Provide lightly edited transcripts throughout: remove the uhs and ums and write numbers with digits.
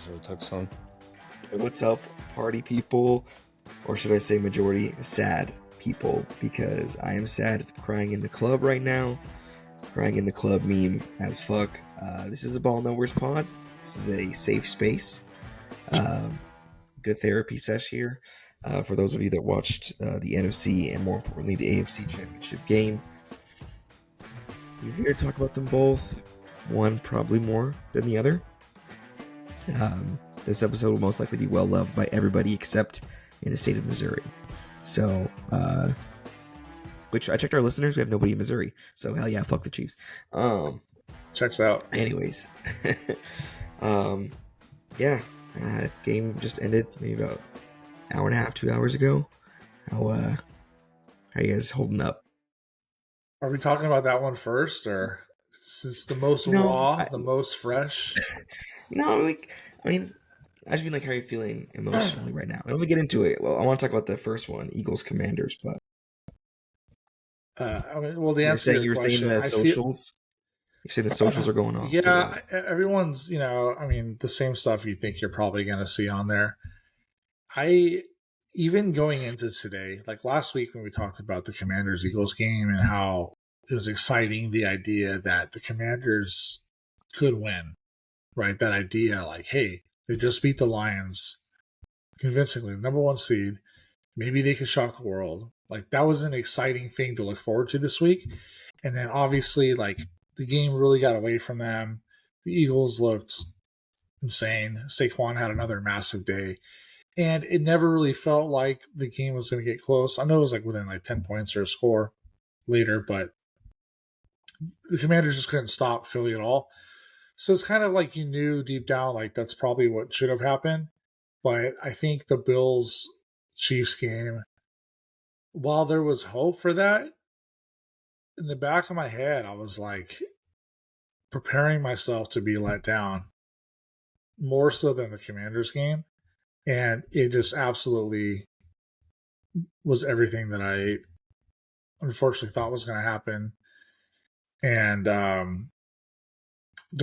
So text on. What's up, party people? Or should I say majority sad people? Because I am sad, crying in the club right now. Crying in the club meme as fuck. This is a Ball Nowhere's pod. This is a safe space. Good therapy sesh here. For those of you that watched the NFC and more importantly the AFC Championship game. We're here to talk about them both. One probably more than the other. This episode will most likely be well loved by everybody except in the state of Missouri. So, which I checked our listeners, we have nobody in Missouri. So hell yeah, fuck the Chiefs. Checks out. Anyways, yeah, game just ended maybe about an hour and a half, 2 hours ago. How are you guys holding up? Are we talking about that one first, or is this the most raw, the most fresh? No, I mean, I just mean like how are you feeling emotionally right now? Let me get into it. Well, I want to talk about the first one, Eagles Commanders, but the answer to your question, the socials. You're saying the socials are going off. Yeah, everyone's the same stuff you think you're probably going to see on there. Even going into today, like last week when we talked about the Commanders-Eagles game and how it was exciting, the idea that the Commanders could win, right? That idea, like, hey, they just beat the Lions convincingly, number one seed. Maybe they could shock the world. Like, that was an exciting thing to look forward to this week. And then obviously, like, the game really got away from them. The Eagles looked insane. Saquon had another massive day. And it never really felt like the game was going to get close. I know it was like within like 10 points or a score later, but the Commanders just couldn't stop Philly at all. So it's kind of like you knew deep down, like that's probably what should have happened. But I think the Bills-Chiefs game, while there was hope for that, in the back of my head, I was like preparing myself to be let down more so than the Commanders game. And it just absolutely was everything that I unfortunately thought was going to happen. And don't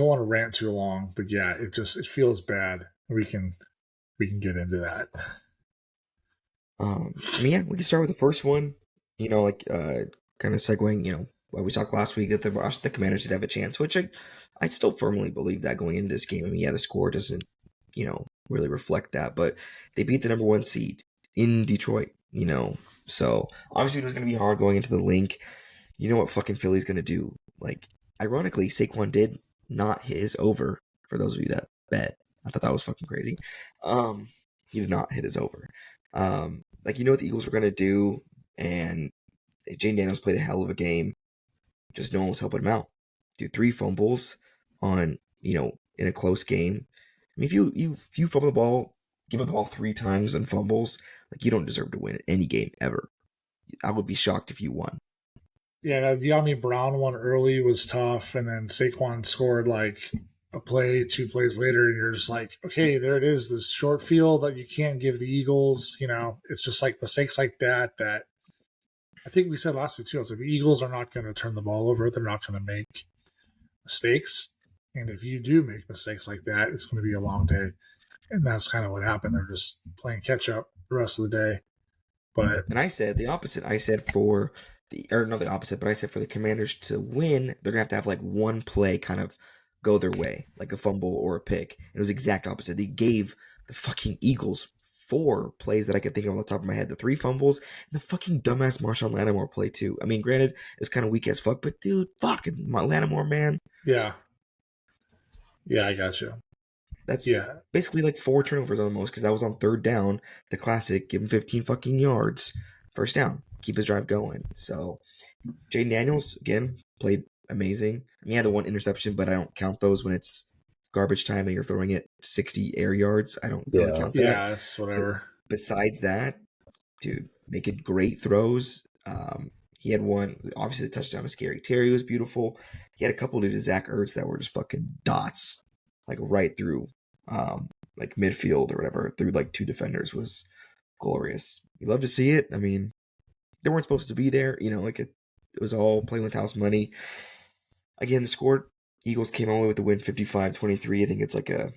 want to rant too long, but yeah, it feels bad. We can get into that. We can start with the first one. Kind of segueing. What we talked last week that the Commanders did have a chance, which I still firmly believe that going into this game. I mean, yeah, the score doesn't really reflect that, but they beat the number one seed in Detroit, so obviously it was going to be hard going into the link. You know what fucking Philly's going to do? Like, ironically, Saquon did not hit his over, for those of you that bet. I thought that was fucking crazy. He did not hit his over. What the Eagles were going to do, and Jane Daniels played a hell of a game. Just no one was helping him out. Do 3 fumbles on, in a close game. I mean, if you fumble the ball, give up the ball 3 times and fumbles, like, you don't deserve to win any game ever. I would be shocked if you won. Yeah, the Yami Brown one early was tough, and then Saquon scored like a play, 2 plays later, and you're just like, okay, there it is, this short field that you can't give the Eagles. It's just like mistakes like that I think we said last week too. I was like, the Eagles are not going to turn the ball over. They're not going to make mistakes. And if you do make mistakes like that, it's going to be a long day. And that's kind of what happened. They're just playing catch up the rest of the day. And I said the opposite. I said for not the opposite, but I said for the Commanders to win, they're going to have like one play kind of go their way, like a fumble or a pick. And it was exact opposite. They gave the fucking Eagles 4 plays that I could think of on the top of my head. The 3 fumbles and the fucking dumbass Marshawn Lattimore play too. I mean, granted, it was kind of weak as fuck, but dude, fucking Lattimore, man. Yeah. Yeah, I got you. That's basically like 4 turnovers almost, because that was on 3rd down. The classic, give him 15 fucking yards, 1st down, keep his drive going. So, Jaden Daniels, again, played amazing. I mean, he had the 1 interception, but I don't count those when it's garbage time and you're throwing it 60 air yards. I don't really count that. Yeah, it's whatever. But besides that, dude, making great throws. He had one, obviously the touchdown to Scary Terry was beautiful. He had a couple to Zach Ertz that were just fucking dots, like right through like midfield or whatever, through like 2 defenders. Was glorious. You love to see it. I mean, they weren't supposed to be there, it was all playing with house money. Again, the score, Eagles came away with the win 55-23. I think it's like a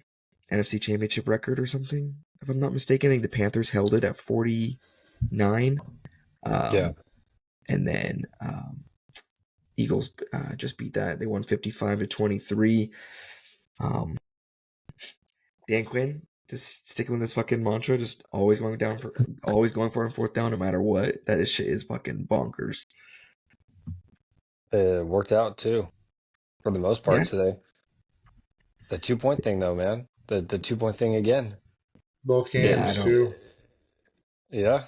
NFC Championship record or something, if I'm not mistaken. I think the Panthers held it at 49. Yeah. And then Eagles just beat that. They won 55-23. Dan Quinn just sticking with this fucking mantra, just always going for it on fourth down no matter what. That shit is fucking bonkers. It worked out too, for the most part Yeah. today. The 2-point thing, though, man. The 2-point thing again. Both Yeah, games too. Yeah.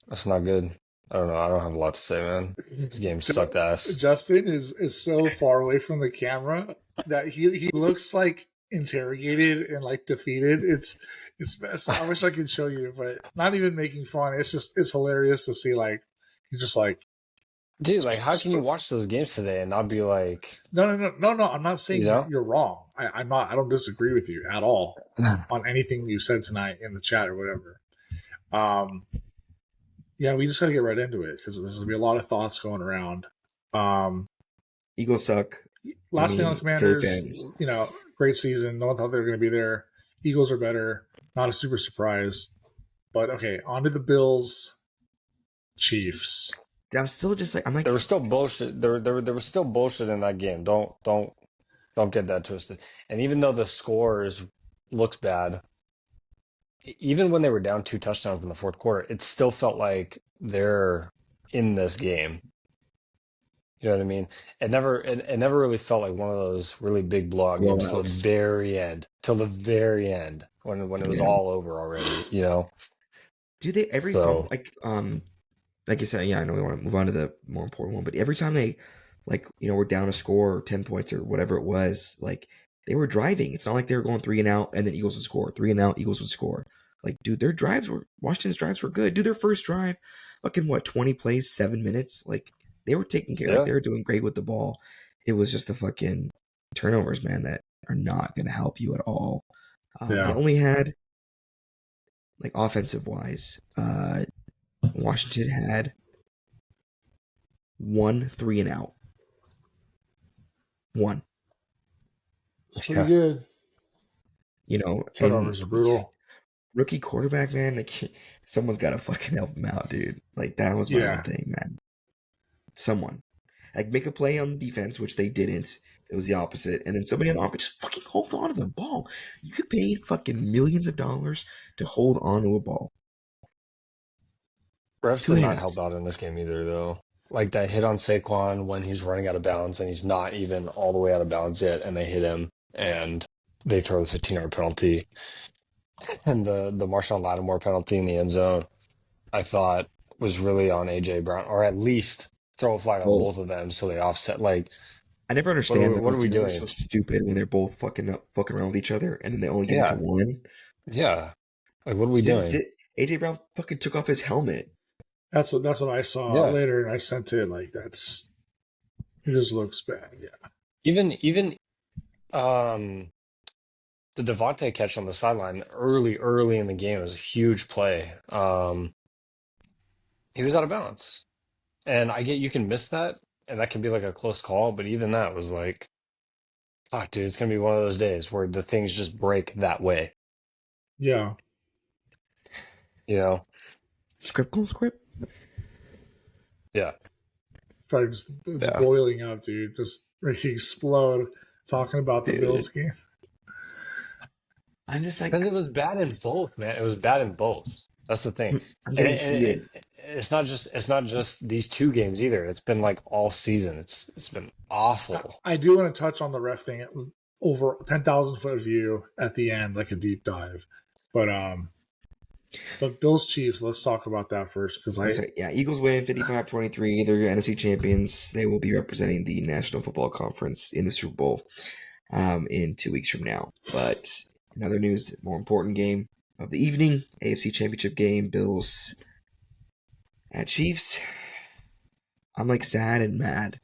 That's not good. I don't know. I don't have a lot to say, man. This game sucked ass. Justin is so far away from the camera that he looks like interrogated and like defeated. It's best. I wish I could show you, but not even making fun. It's hilarious to see like he's just like, Dude, like, how can you watch those games today and not be like, no. I'm not saying You know? you're wrong. I'm not. I don't disagree with you at all on anything you said tonight in the chat or whatever. Yeah, we just got to get right into it because there's going to be a lot of thoughts going around. Eagles suck. Last thing on Philly Commanders, fans. Great season. No one thought they were going to be there. Eagles are better. Not a super surprise. But okay, on to the Bills, Chiefs. I'm still just like, I'm like, there was still bullshit. There was still bullshit in that game. Don't get that twisted. And even though the scores looks bad, even when they were down 2 touchdowns in the fourth quarter, it still felt like they're in this game. You know what I mean? It never really felt like one of those really big blowout games till the Blowouts. very end. Till the very end when it was Yeah. all over already, you know? Do they every So- like I said, yeah, I know we want to move on to the more important one, but every time they were down a score or 10 points or whatever it was, like they were driving. It's not like they were going 3 and out and then Eagles would score. 3 and out, Eagles would score. Like, dude, Washington's drives were good. Dude, their first drive, fucking 20 plays, 7 minutes. Like, they were taking care. Yeah. Like, they were doing great with the ball. It was just the fucking turnovers, man, that are not going to help you at all. They only had, like, offensive wise, Washington had 1 3 and out. 1. It's pretty good. You know, Turnovers are brutal. Rookie quarterback, man, like someone's got to fucking help him out, dude. Like that was my own thing, man. Someone like make a play on defense, which they didn't. It was the opposite, and then somebody on the offense just fucking hold on to the ball. You could pay fucking millions of dollars to hold on to a ball. Refs did not help out in this game either, though. Like that hit on Saquon when he's running out of bounds and he's not even all the way out of bounds yet, and they hit him and they throw the 15-yard penalty. And the Marshawn Lattimore penalty in the end zone, I thought was really on AJ Brown, or at least throw a flag on both of them so they offset. Like, I never understand what are we doing? So stupid when they're both fucking around with each other and then they only get into one. Yeah, like what are we doing? AJ Brown fucking took off his helmet. That's what I saw later, and I sent it. Like it just looks bad. Yeah. Even the Devontae catch on the sideline early in the game was a huge play. He was out of bounds, and I get you can miss that, and that can be like a close call. But even that was like, fuck, dude, it's gonna be one of those days where the things just break that way. Yeah. You know, script. Yeah. Probably it's boiling up, dude. Just ready to explode. Talking about the Bills game. I'm just like, because it was bad in both, man. It was bad in both. That's the thing. I'm getting heated. It's not just these 2 games either. It's been like all season. It's been awful. I do want to touch on the ref thing over 10,000 foot view at the end, like a deep dive. But Bills Chiefs, let's talk about that first Eagles win 55-23. They're NFC champions. They will be representing the National Football Conference in the Super Bowl in 2 weeks from now. But in other news, the more important game of the evening, AFC Championship game, Bills at Chiefs. I'm like sad and mad.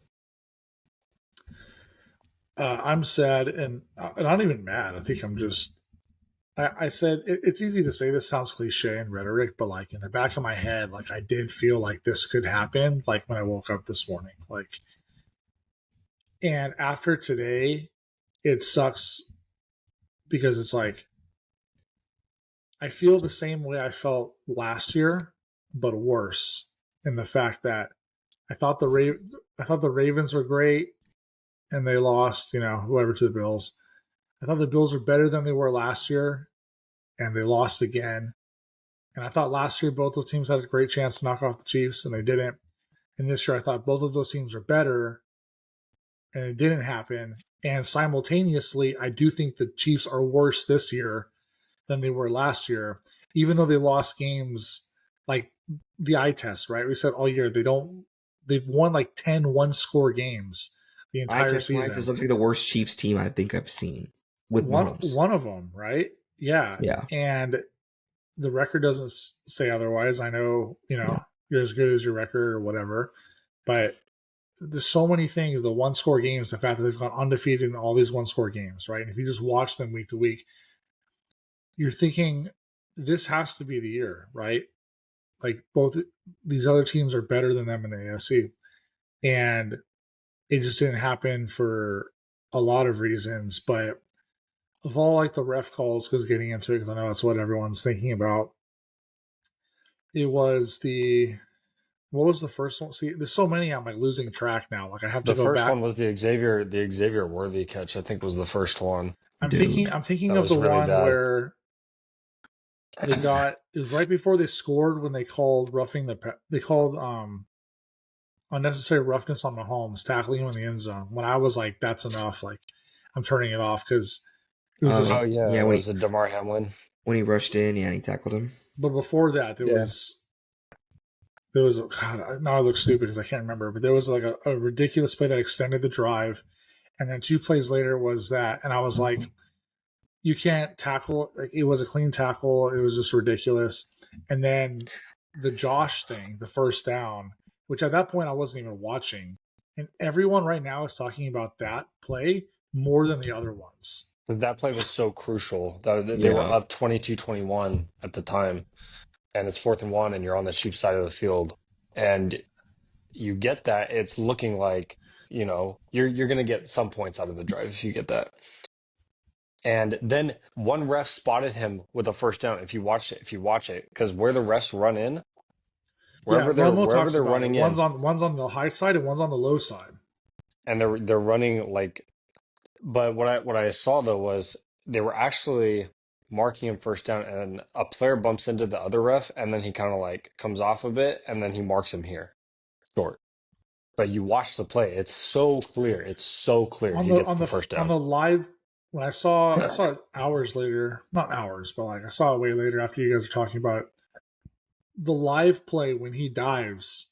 I'm sad and not even mad. I think I'm just. I said it's easy to say this sounds cliche and rhetoric, but like in the back of my head, like I did feel like this could happen. Like when I woke up this morning, like, and after today, it sucks because it's like I feel the same way I felt last year, but worse in the fact that I thought the Ravens were great and they lost, whoever to the Bills. I thought the Bills were better than they were last year and they lost again. And I thought last year both those teams had a great chance to knock off the Chiefs and they didn't. And this year I thought both of those teams were better and it didn't happen. And simultaneously, I do think the Chiefs are worse this year than they were last year, even though they lost games like the eye test, right? We said all year they've won like 10 one-score games the I entire test wise, this season. looks like the worst Chiefs team I think I've seen with Mahomes. One of them, right? Yeah. Yeah. And the record doesn't say otherwise. I know, you're as good as your record or whatever, but there's so many things, the one-score games, the fact that they've gone undefeated in all these one-score games, right? And if you just watch them week to week, you're thinking this has to be the year, right? Like both these other teams are better than them in the AFC. And it just didn't happen for a lot of reasons. But of all like the ref calls, because getting into it, because I know that's what everyone's thinking about, it was what was the first one? See, there's so many I'm like losing track now. Like I have to The go first back. one was the Xavier Worthy catch. I think was the first one. I'm Dude. thinking That of was the really one bad. where it was right before they scored when they called unnecessary roughness on Mahomes, tackling him in the end zone. When I was like, that's enough. Like I'm turning it off because it was just. Oh yeah, Yeah, it was a Damar Hamlin. when he rushed in, yeah, and he tackled him. But before that, Yeah. there was God. Now I look stupid because I can't remember. But there was like a ridiculous play that extended the drive, and then 2 plays later was that, and I was like, you can't tackle. Like it was a clean tackle. It was just ridiculous. And then the Josh thing, the first down, which at that point I wasn't even watching, and everyone right now is talking about that play more than the other ones. Because that play was so crucial. They were Yeah. up 22-21 at the time, and it's 4th and 1, and you're on the Chiefs side of the field, and you get that. It's looking like you're going to get some points out of the drive if you get that. And then one ref spotted him with a first down. If you watch it, because where the refs run in, Yeah, Romo wherever talks they're about it. running in, One's on the high side and one's on the low side. and they're running like. But what I saw though was they were actually marking him first down, and a player bumps into the other ref, and then he kind of like comes off a bit, and then he marks him here, short. But you watch the play; it's so clear. It's so clear. He gets the first On down. the live when I saw it hours later, not hours, but like I saw it way later after you guys were talking about it. The live play when he dives,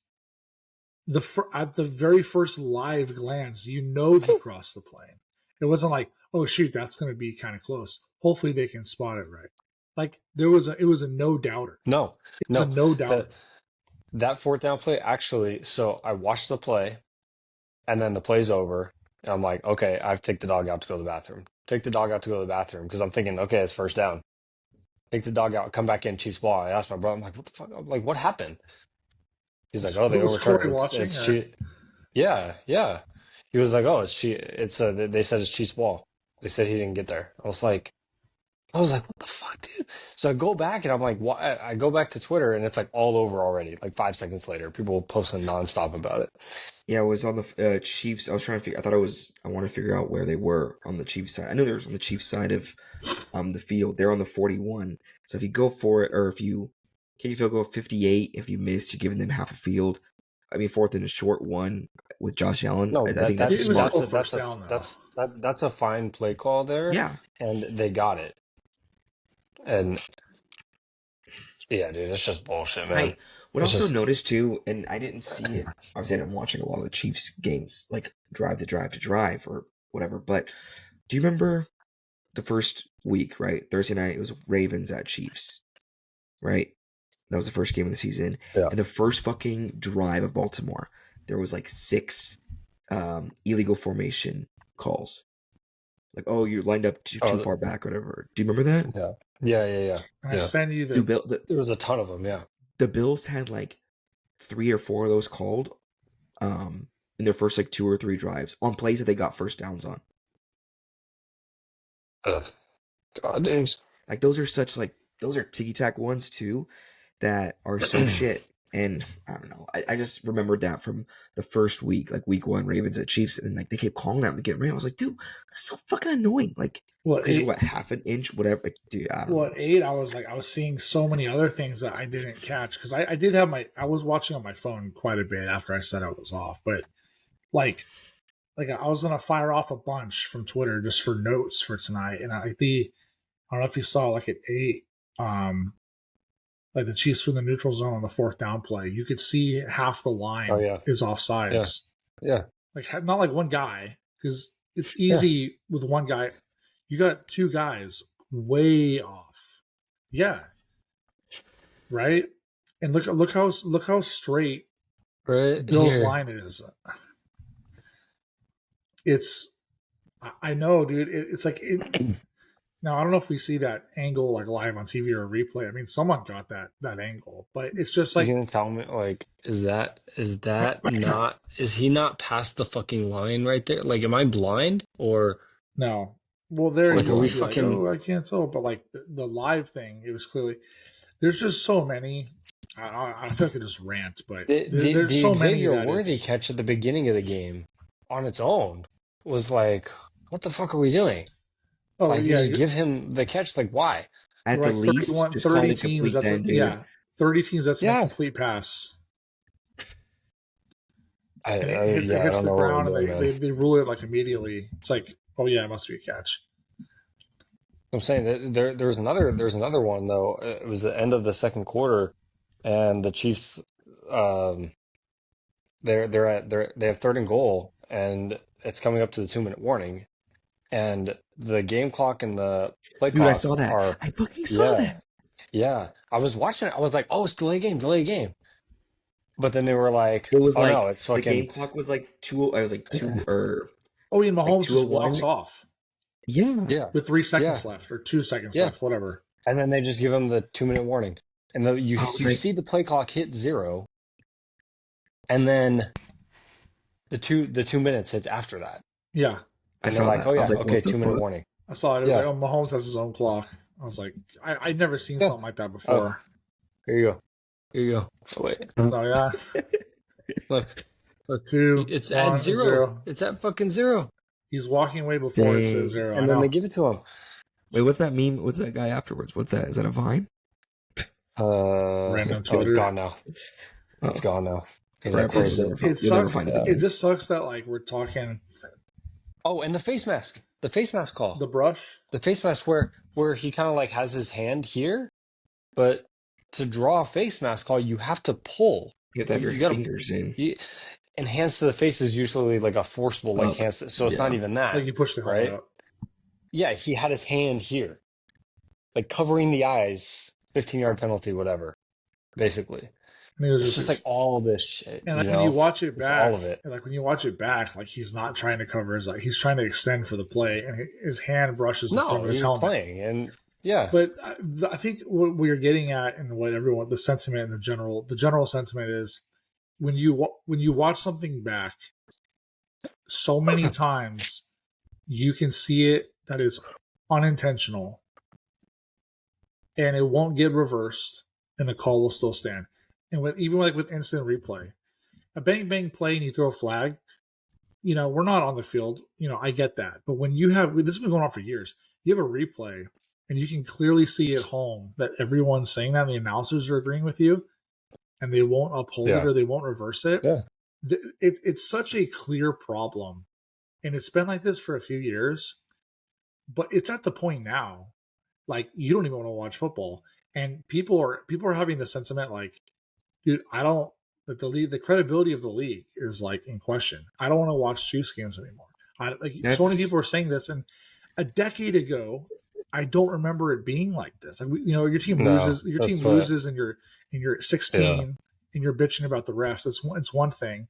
at the very first live glance, he crossed the plane. It wasn't like, oh shoot, that's going to be kind of close. Hopefully they can spot it right. Like it was a no doubter. No, It was a no doubter. That 4th down play actually. So I watched the play, and then the play's over, and I'm like, okay, I have to take the dog out to go to the bathroom. Take the dog out to go to the bathroom because I'm thinking, okay, it's first down. Take the dog out, come back in, Chiefs ball. I asked my brother, I'm like, what the fuck? I'm like, what happened? He's like, oh, they Was Corey overturned. watching? It's cheat. Yeah, yeah. He was like, oh, it's cheat. They said it's Chiefs ball. They said he didn't get there. I was like, what the fuck, dude? So I go back and I'm like, why? I go back to Twitter and it's like all over already. Like 5 seconds later, people posting nonstop about it. Yeah, it was on the Chiefs. I was trying to figure. I want to figure out where they were on the Chiefs side. I knew they were on the Chiefs side of the field. They're on the 41. So if you go for it, or if you kick a field goal 58, if you miss, you're giving them half a field. I mean, 4th and a short one with Josh Allen. No, I think that's It was smart. still first down, though. that's a fine play call there. Yeah. And they got it. And yeah, dude, it's just bullshit, man. What I It's also just- noticed too, and I didn't see it. Obviously, I'm watching a lot of the Chiefs games, like drive to drive to drive or whatever. But do you remember the first week, right? Thursday night, it was Ravens at Chiefs, right? That was the first game of the season. Yeah. And the first fucking drive of Baltimore, there was like 6 illegal formation calls. Like, oh, you lined up too far back, whatever. Do you remember that? Yeah. And I send you There was a ton of them, yeah. The Bills had like 3 or 4 of those called in their first like 2 or 3 drives on plays that they got first downs on. Ugh. God, dude. Like those are ticky tack ones too that are so shit. And I don't know. I just remembered that from the first week, like week 1, Ravens at Chiefs, and like they kept calling out to get ran. I was like, dude, that's so fucking annoying. Like, What because you're eight? half an inch, whatever. Like, dude, I don't What know. 8? I was seeing so many other things that I didn't catch because I did have I was watching on my phone quite a bit after I said I was off, but like I was gonna fire off a bunch from Twitter just for notes for tonight, and I don't know if you saw like at 8, um, like the Chiefs from the neutral zone on the 4th down play, you could see half the line Oh yeah, is yeah, offsides. yeah, Like not like one guy because it's yeah. easy with one guy. You got 2 guys way off. Yeah, right. And look how straight Right Bill's here. line is. It's I know, dude. It's like now I don't know if we see that angle like live on TV or a replay. I mean, someone got that angle, but it's just You like gonna tell me like is that not is he not past the fucking line right there? Like, am I blind or no. Well, there like you are we would be like, fucking? oh, I can't tell, but like the live thing, it was clearly there's just so many. I feel like I just rant, but there's The so many Xavier that Worthy it's catch at the beginning of the game on its own was like, what the fuck are we doing? oh Like, you yeah, just give him the catch. Like, why? At the like least, 31, just call 30 it a teams. complete That's then, dude. yeah, 30 teams. That's an Yeah, incomplete pass, and it yeah, I hits don't the know what we're ground, and doing, man. they rule it like immediately. It's like, oh yeah, it must be a catch. I'm saying that there's another one though. It was the end of the second quarter, and the Chiefs, um, they have 3rd and goal, and it's coming up to the 2-minute warning, and the game clock and the play Dude, I clock saw that. are I fucking saw yeah, that. yeah. I was watching it. I was like, oh, it's delay game. But then they were like, It was oh no, like it's the game fucking clock was like two. I was like two or Oh, and like Mahomes two oh just walks one. off Yeah, yeah, with 3 seconds yeah, left or 2 seconds yeah. left, whatever. And then they just give them the 2-minute warning, and I was you like, see the play clock hit 0, and then the 2 minutes hits after that, Yeah, I and they're saw like, that. oh I was yeah, like, okay, what the 2-minute fuck? warning. I saw it. It was like, Yeah, oh, Mahomes has his own clock. I was like, I'd never seen yeah. something like that Oh, before. here you go. Here you go. Oh, wait, So yeah, look, look. two, It's at one, 0. 0. It's at fucking 0. He's walking away before it says Dang. 0. I And then they know. give it to him. Wait, what's that meme? What's that guy afterwards? What's that? Is that a Vine? Random Oh, it's Twitter. gone now. It's Oh, gone now because I forever. closed it. You'll never Sucks. find it Yeah. It again. just sucks that like we're talking Oh, and the face mask. The face mask call. the brush. The face mask where he kind of like has his hand here, but to draw a face mask call, you have to pull. You have to have your You gotta fingers in. you, and hands to the face is usually like a forcible like Up. hands. So it's not Yeah. even Like that, you push the helmet right? up. Yeah, he had his hand here, like covering the eyes. 15-yard penalty, whatever. Basically, And he was it's just like all this shit. and You like when you know, watch it it's all of back, it. and like when you watch it back, like he's not trying to cover his like he's trying to extend for the play, and his hand brushes the front No, of his he was helmet. playing, and yeah, But I think what we're getting at, and what everyone, the sentiment and the general sentiment is, when you watch something back, so many times you can see it that it's unintentional, and it won't get reversed, and the call will still stand. And even like with instant replay, a bang bang play and you throw a flag, we're not on the field. I get that. But when you have, this has been going on for years, you have a replay and you can clearly see at home that everyone's saying that and the announcers are agreeing with you and they won't uphold it yeah, or they won't reverse it. yeah. It's such a clear problem. And it's been like this for a few years, but it's at the point now, like you don't even want to watch football. And people are having the sentiment like, dude, I don't, that the credibility of the league is like in question. I don't want to watch Chiefs games anymore. So many people are saying this, and a decade ago, I don't remember it being like this. Like your team No, loses, that's what. and you're Yeah, 16 and you're bitching about the refs. It's one thing,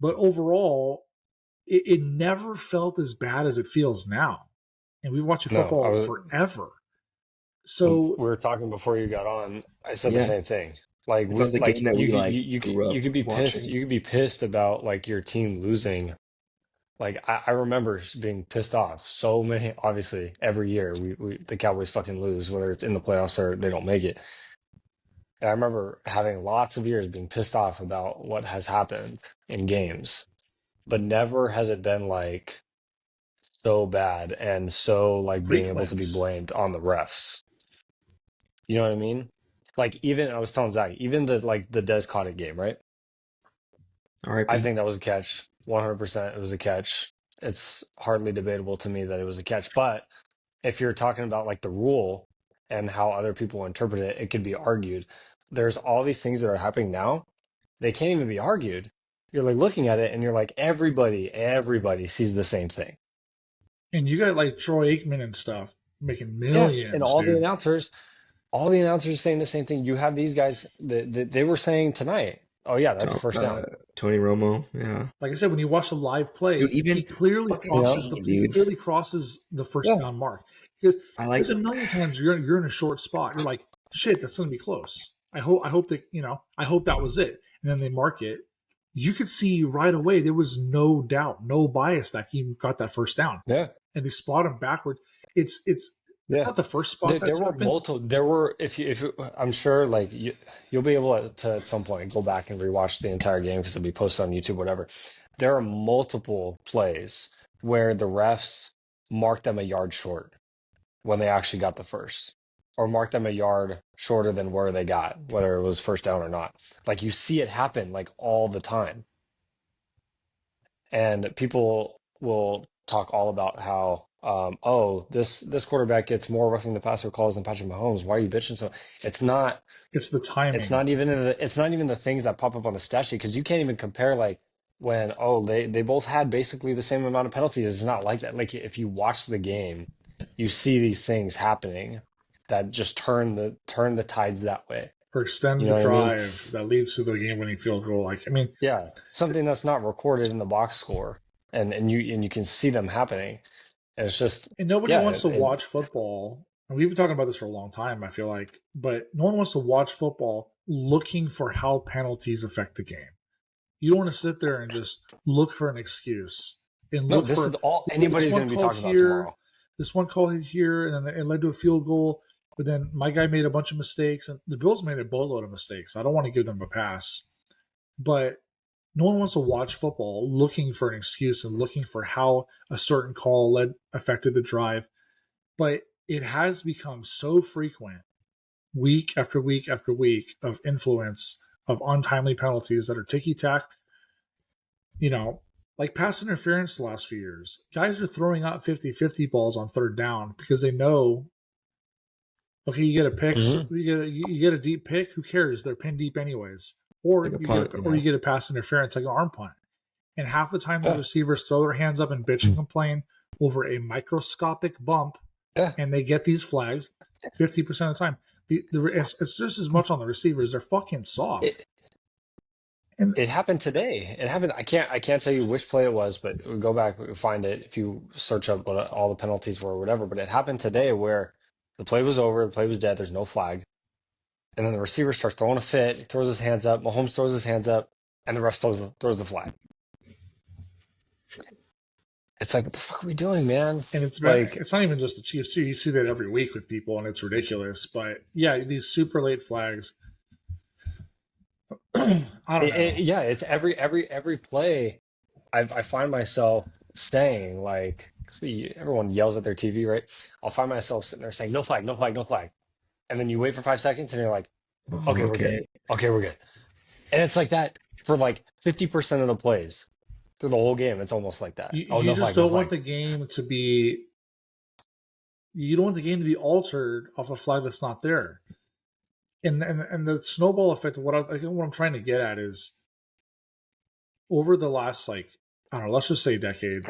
but overall, it never felt as bad as it feels now. And we've watched no. football forever. So We were talking before you got on. I said the Yeah. same thing. Like It's not the game that we like grew up you could be pissed. watching. You could be pissed about like your team losing Like I remember being pissed off so many. Obviously, every year the Cowboys fucking lose, whether it's in the playoffs or they don't make it. And I remember having lots of years being pissed off about what has happened in games, but never has it been like so bad and so like being able to be Frequent. blamed on the refs. You know what I mean? Like even I was telling Zach, even the Des Cotton game, right? I R.I.P. think that was a catch. 100% it was a catch. It's hardly debatable to me that it was a catch. But if you're talking about like the rule and how other people interpret it, it could be argued. There's all these things that are happening now. They can't even be argued. You're like looking at it and you're like, everybody sees the same thing. And you got like Troy Aikman and stuff making Yeah. And millions, dude. all the announcers are saying the same thing. You have these guys that they were saying tonight, oh yeah, that's a first down. Tony Romo, yeah. Like I said, when you watch the live play, Dude, even he clearly fucking crosses Gene, he dude. clearly crosses the first Yeah. down mark. Because I like there's a million times you're in a short spot. You're like, shit, that's gonna be close. I hope that I hope that was it. And then they mark it. You could see right away there was no doubt, no bias that he got that first down. Yeah. And they spot him backward. It's Yeah. not the first spot There that's were happened. multiple. There were if I'm sure like you'll be able to at some point go back and rewatch the entire game because it'll be posted on YouTube, whatever. There are multiple plays where the refs marked them a yard short when they actually got the first, or marked them a yard shorter than where they got, whether it was first down or not. Like you see it happen like all the time. And people will talk all about how oh this quarterback gets more roughing the passer calls than Patrick Mahomes. Why are you bitching so? It's not It's the it's timing. not even it's not even the things that pop up on the stat sheet because you can't even compare like when oh they both had basically the same amount of penalties. It's not like that. Like if you watch the game, you see these things happening that just turn the tides that way. Or extend You the know what I mean? drive that leads to the game-winning field goal. Like, I mean, Yeah, something that's not recorded in the box score, and you can see them happening. And it's just, and nobody yeah, wants to watch football. And we've been talking about this for a long time, I feel like, but no one wants to watch football looking for how penalties affect the game. You don't want to sit there and just look for an excuse and no, look this for is all this anybody's one going to be call talking about here, tomorrow. this one call here, and then it led to a field goal. But then my guy made a bunch of mistakes, and the Bills made a boatload of mistakes. I don't want to give them a pass, but no one wants to watch football looking for an excuse and looking for how a certain call affected the drive. But it has become so frequent, week after week after week, of influence of untimely penalties that are ticky tack. Like pass interference the last few years. Guys are throwing out 50-50 balls on third down because they know, okay, you get a pick, Mm-hmm. you get a deep pick. Who cares? They're pin deep anyways. Or like a you punt, get or you get a pass interference like an arm punt. And half the time, those Yeah, receivers throw their hands up and bitch and complain over a microscopic bump, yeah. and they get these flags 50% of the time. It's just as much on the receivers. They're fucking soft. It And it happened today. It happened. I can't tell you which play it was, but go back find it if you search up what all the penalties were or whatever. But it happened today where the play was over, the play was dead. There's no flag, and then the receiver starts throwing a fit, he throws his hands up. Mahomes throws his hands up, and the ref throws the flag. It's like, what the fuck are we doing, man? it's Like, not even just the Chiefs too. You see that every week with people, and it's ridiculous. But yeah, these super late flags. I don't know. yeah, it's every play. I find myself saying like, see, everyone yells at their TV, right? I'll find myself sitting there saying, no flag, no flag, no flag, and then you wait for 5 seconds, and you're like, okay, we're good, okay. okay, we're good, and it's like that for like 50% of the plays through the whole game. It's almost like that. Oh, You no just flag, no don't want flag. the game to be. You don't want the game to be altered off a flag that's not there. And the snowball effect of what I'm trying to get at is, over the last, like, I don't know, let's just say decade,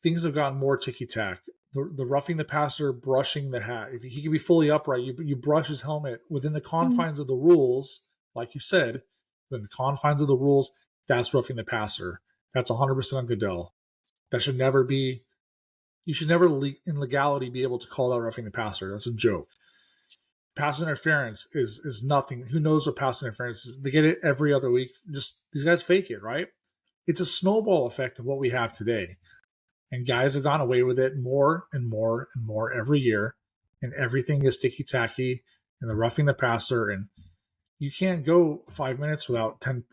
things have gotten more ticky tack. The roughing the passer, brushing the hat. If he can be fully upright, you brush his helmet within the confines of the rules, like you said, within the confines of the rules. That's roughing the passer. That's 100% on Goodell. That should never be. You should never, in legality, be able to call that roughing the passer. That's a joke. Pass interference is nothing. Who knows what pass interference is? They get it every other week. Just these guys fake it, right? it's a snowball effect of what we have today. And guys have gone away with it more and more and more every year. And everything is ticky tacky and the roughing the passer. And you can't go 5 minutes without 10.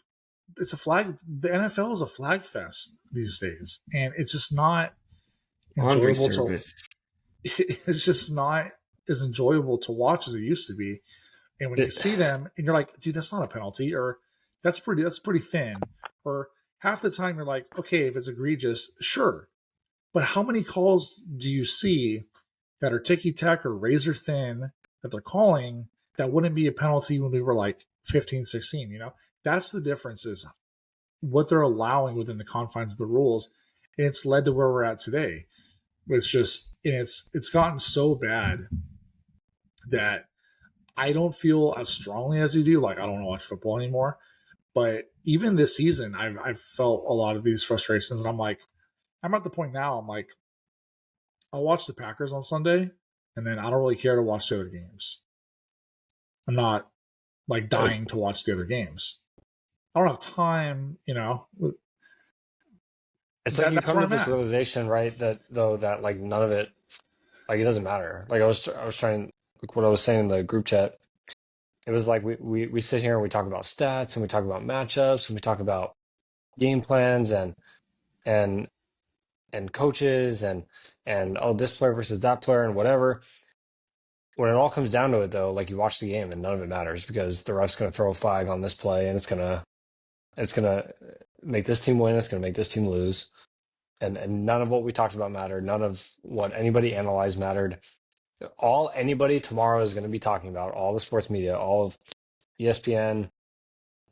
It's a flag. The NFL is a flag fest these days. And it's just not Laundry enjoyable service. it's just not as enjoyable to watch as it used to be. And when you see them and you're like, dude, that's not a penalty, or that's pretty thin. Or half the time you're like, okay, if it's egregious, sure. But how many calls do you see that are ticky tack or razor thin that they're calling that wouldn't be a penalty when we were like 15, 16, you know? That's the difference, is what they're allowing within the confines of the rules. And it's led to where we're at today. It's just, and it's gotten so bad that I don't feel as strongly as you do. Like, I don't want to watch football anymore. But even this season, I've felt a lot of these frustrations, and I'm at the point now. I'm like, I'll watch the Packers on Sunday, and then I don't really care to watch the other games. I'm not like dying to watch the other games. I don't have time, you know. It's like you come to this realization, right? That like none of it, like it doesn't matter. Like I was trying, like what I was saying in the group chat. It was like we sit here and we talk about stats and we talk about matchups and we talk about game plans and coaches and oh, this player versus that player and whatever. When it all comes down to it, though, like you watch the game and none of it matters because the ref's going to throw a flag on this play and it's gonna make this team win. It's going to make this team lose. And none of what we talked about mattered. None of what anybody analyzed mattered. All anybody tomorrow is going to be talking about, all the sports media, all of ESPN,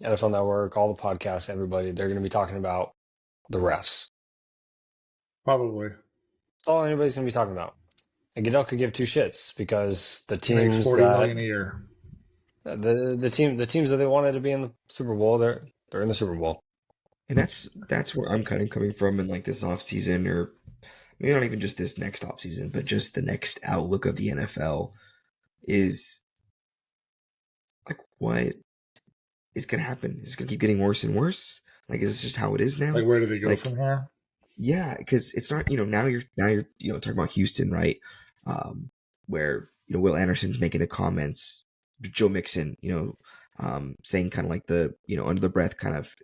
NFL Network, all the podcasts, everybody, they're going to be talking about the refs. Probably. That's all anybody's going to be talking about. And Goodell could give two shits because the teams makes $40 million a year. The teams that they wanted to be in the Super Bowl, they're in the Super Bowl. And that's where I'm kind of coming from in like this offseason, or maybe not even just this next offseason, but just the next outlook of the NFL is like, what is going to happen? Is it going to keep getting worse and worse? Like, is this just how it is now? Like, where do they go like, from here? Yeah, because it's not, now you're talking about Houston, right? Where Will Anderson's making the comments, Joe Mixon, saying kind of like the under the breath kind of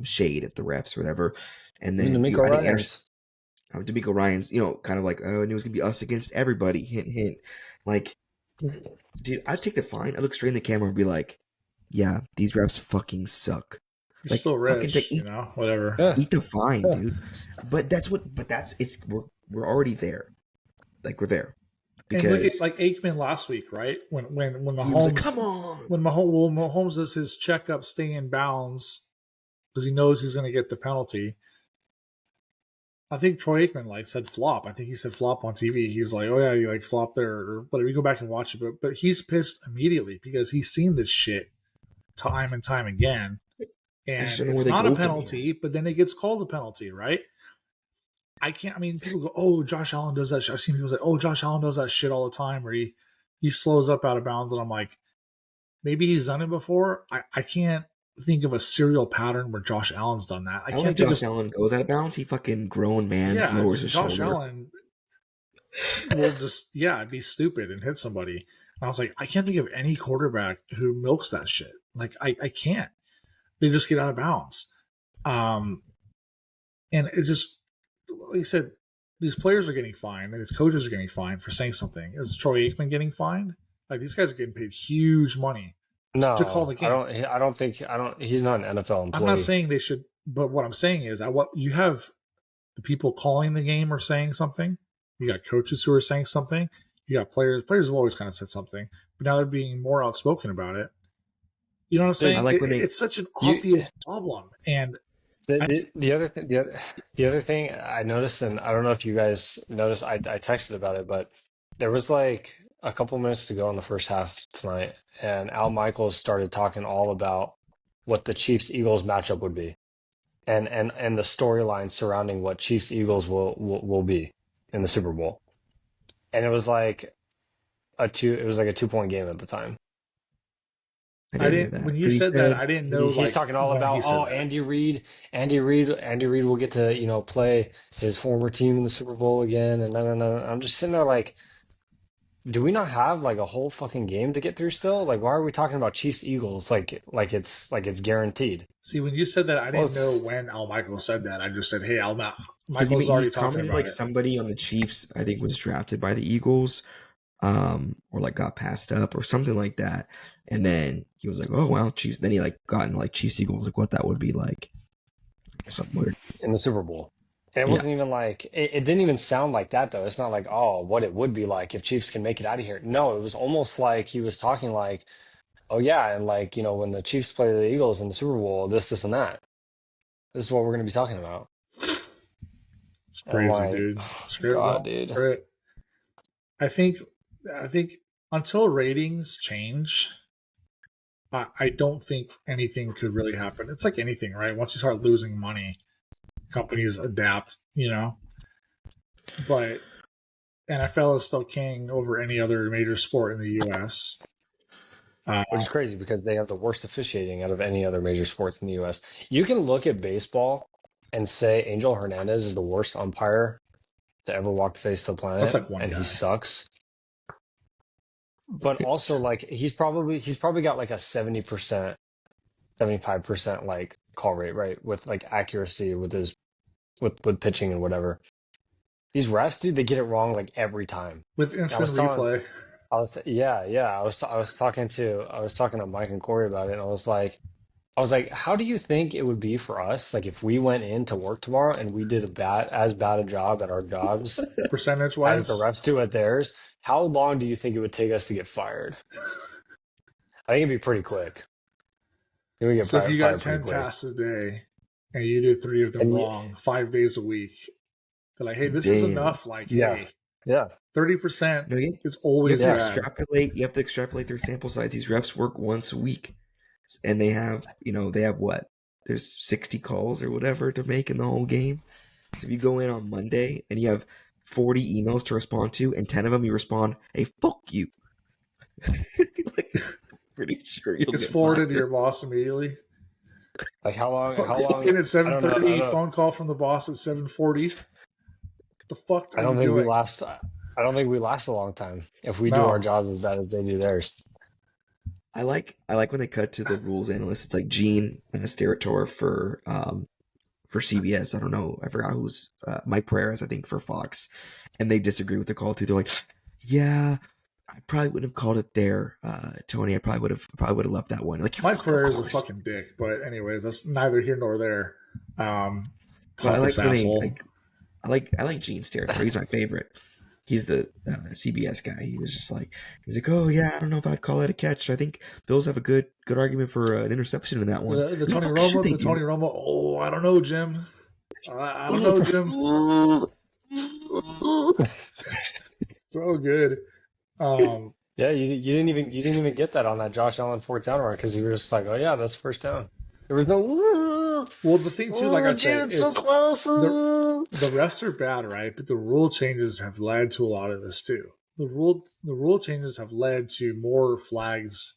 shade at the refs or whatever, and then D'Amico Ryans. D'Amico Ryans, kind of like, oh, and it was gonna be us against everybody, hint hint. Like, dude, I'd take the fine. I'd look straight in the camera and be like, yeah, these refs fucking suck. You're like, still rich, whatever. Yeah. Eat the fine, dude. But we're already there. Like, we're there. Because, and look at like Aikman last week, right? When Mahomes, he was like, come on. When Mahomes does his checkup, stay in bounds because he knows he's going to get the penalty. I think Troy Aikman said flop. I think he said flop on TV. He's like, oh yeah, you flop there, or whatever. You go back and watch it, but he's pissed immediately because he's seen this shit time and time again. And it's not a penalty, but then it gets called a penalty, right? People go, oh, Josh Allen does that shit. I've seen people say, oh, Josh Allen does that shit all the time, where he slows up out of bounds. And I'm like, maybe he's done it before. I can't think of a serial pattern where Josh Allen's done that. I don't think Josh Allen goes out of bounds. He fucking grown man lowers his shoulder. Josh Allen will just, be stupid and hit somebody. And I was like, I can't think of any quarterback who milks that shit. Like, I can't. They just get out of bounds. And it's just, like I said, these players are getting fined and his coaches are getting fined for saying something. Is Troy Aikman getting fined? Like, these guys are getting paid huge money to call the game. I don't think he's not an NFL employee. I'm not saying they should, but what I'm saying is what you have the people calling the game are saying something. You got coaches who are saying something. You got players. Players have always kind of said something, but now they're being more outspoken about it. You know what I'm saying? It's such an obvious problem. And the other thing I noticed, and I don't know if you guys noticed, I texted about it, but there was like a couple minutes to go in the first half tonight, and Al Michaels started talking all about what the Chiefs-Eagles matchup would be, and the storyline surrounding what Chiefs-Eagles will be in the Super Bowl, and it was like a 2-point game at the time. I didn't hear that. When you 'Cause he said that, said I didn't know He's like talking all when he about, said oh, that. Andy Reid will get to, play his former team in the Super Bowl again, and no. I'm just sitting there like, do we not have like a whole fucking game to get through still? Like, why are we talking about Chiefs Eagles like it's guaranteed? See, when you said that, I Well, didn't know it's when Al Michael said that. I just said, "Hey, because Michael's he already talking commented about like it." somebody on the Chiefs, I think, was drafted by the Eagles, or like got passed up or something like that. And then he was like, "Oh wow, Chiefs." Then he like got into like Chiefs Eagles, like what that would be like, something weird. in the Super Bowl. And it Yeah, wasn't even like it didn't even sound like that though. It's not like, oh, what it would be like if Chiefs can make it out of here. No, it was almost like he was talking like, oh yeah, and like, when the Chiefs play the Eagles in the Super Bowl, this and that. This is what we're gonna be talking about. It's And I'm crazy, like, dude. oh, Script God, don't dude. for it. I think, I think until ratings change, I don't think anything could really happen. It's like anything, right? Once you start losing money, companies adapt, But NFL is still king over any other major sport in the U.S. Which is crazy because they have the worst officiating out of any other major sports in the US. You can look at baseball and say Angel Hernandez is the worst umpire to ever walk the face of the That's planet, like one and he guy. sucks. But also, like, he's probably got like a 70%, 75% like call rate, right? With like accuracy with his with pitching and whatever. These refs, dude, they get it wrong like every time. With I instant was telling replay. yeah. I was talking to Mike and Corey about it, and I was like, how do you think it would be for us? Like if we went in to work tomorrow and we did as bad a job at our jobs Percentage as the wise. refs do at theirs, how long do you think it would take us to get fired? I think it'd be pretty quick. We would get So if you got fired pretty 10 quick. tasks a day and you did 3 of them And wrong 5 days a week, they're like, hey, this is damn. enough. Like, yeah, hey, yeah, 30% No, is you have always to yeah. bad. extrapolate. You have to extrapolate their sample size. These refs work once a week, and they have what? There's 60 calls or whatever to make in the whole game. So if you go in on Monday and you have 40 emails to respond to, and 10 of them you respond, "Hey, fuck you," like, I'm pretty sure you'll It's get forwarded to fired. your boss immediately. Like how long? How Walk long? in at I don't know. I 7:30, don't. phone call from the boss at 7:40. The fuck I are you don't think we doing? last. I don't think we last a long time if we do our No. jobs as bad as they do theirs. I like when they cut to the rules analyst. It's like Gene Steratore for CBS. I don't know. I forgot who's Mike Pereira's, I think, for Fox, and they disagree with the call too. They're like, "Yeah, I probably wouldn't have called it there, Tony. I probably would have left that one." Like, Mike of Pereira's a course. fucking dick. But anyways, that's neither here nor there. But I Pompous like when they asshole. like. I like Gene Steratore. He's my favorite. He's the CBS guy. He's like, "Oh yeah, I don't know if I'd call that a catch. I think Bills have a good argument for an interception in that one." The The Tony fuck should Romo, they the Tony do? Romo. Oh, I don't know, Jim. I don't know, Jim. So good. Yeah, you didn't even get that on that Josh Allen fourth down run because you were just like, oh yeah, that's first down. There was no. Well, the thing too, like I Gene, said, it's so it's close. the refs are bad, right? But the rule changes have led to a lot of this too. The rule changes have led to more flags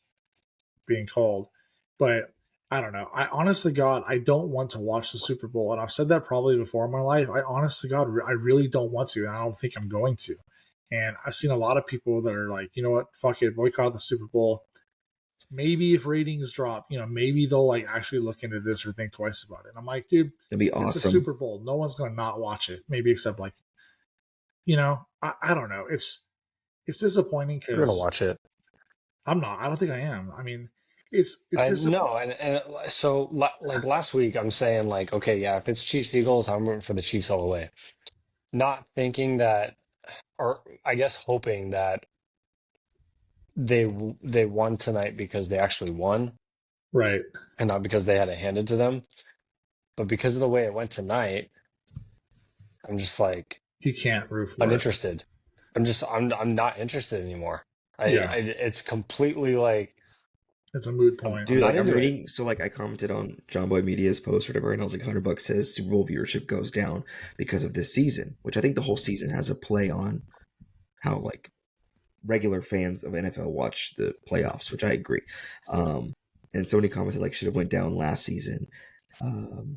being called. But I don't know. I honestly, God, I don't want to watch the Super Bowl, and I've said that probably before in my life. I honestly, God, I really don't want to, and I don't think I'm going to. And I've seen a lot of people that are like, you know what, fuck it, boycott the Super Bowl. Maybe if ratings drop, maybe they'll like actually look into this or think twice about it. And I'm like, dude, That'd be it's a awesome. Super Bowl. No one's gonna not watch it. Maybe except like, I don't know. It's disappointing You're gonna because watch it. I'm not. I don't think I am. I mean, it's disappointing. No, and so like last week, I'm saying like, okay, yeah, if it's Chiefs Eagles, I'm rooting for the Chiefs all the way. Not thinking that, or I guess hoping that they won tonight because they actually won Right. and not because they had it handed to them. But because of the way it went tonight, I'm just like You can't root for it. uninterested. I'm not interested anymore. Yeah. It's completely like It's a moot I'm, point. I'm Dude, not like I'm into it. reading, so like I commented on John Boy Media's post or whatever, and I was like, $100 says Super Bowl viewership goes down because of this season, which I think the whole season has a play on how like regular fans of NFL watch the playoffs, which I agree. and somebody commented like should have went down last season. And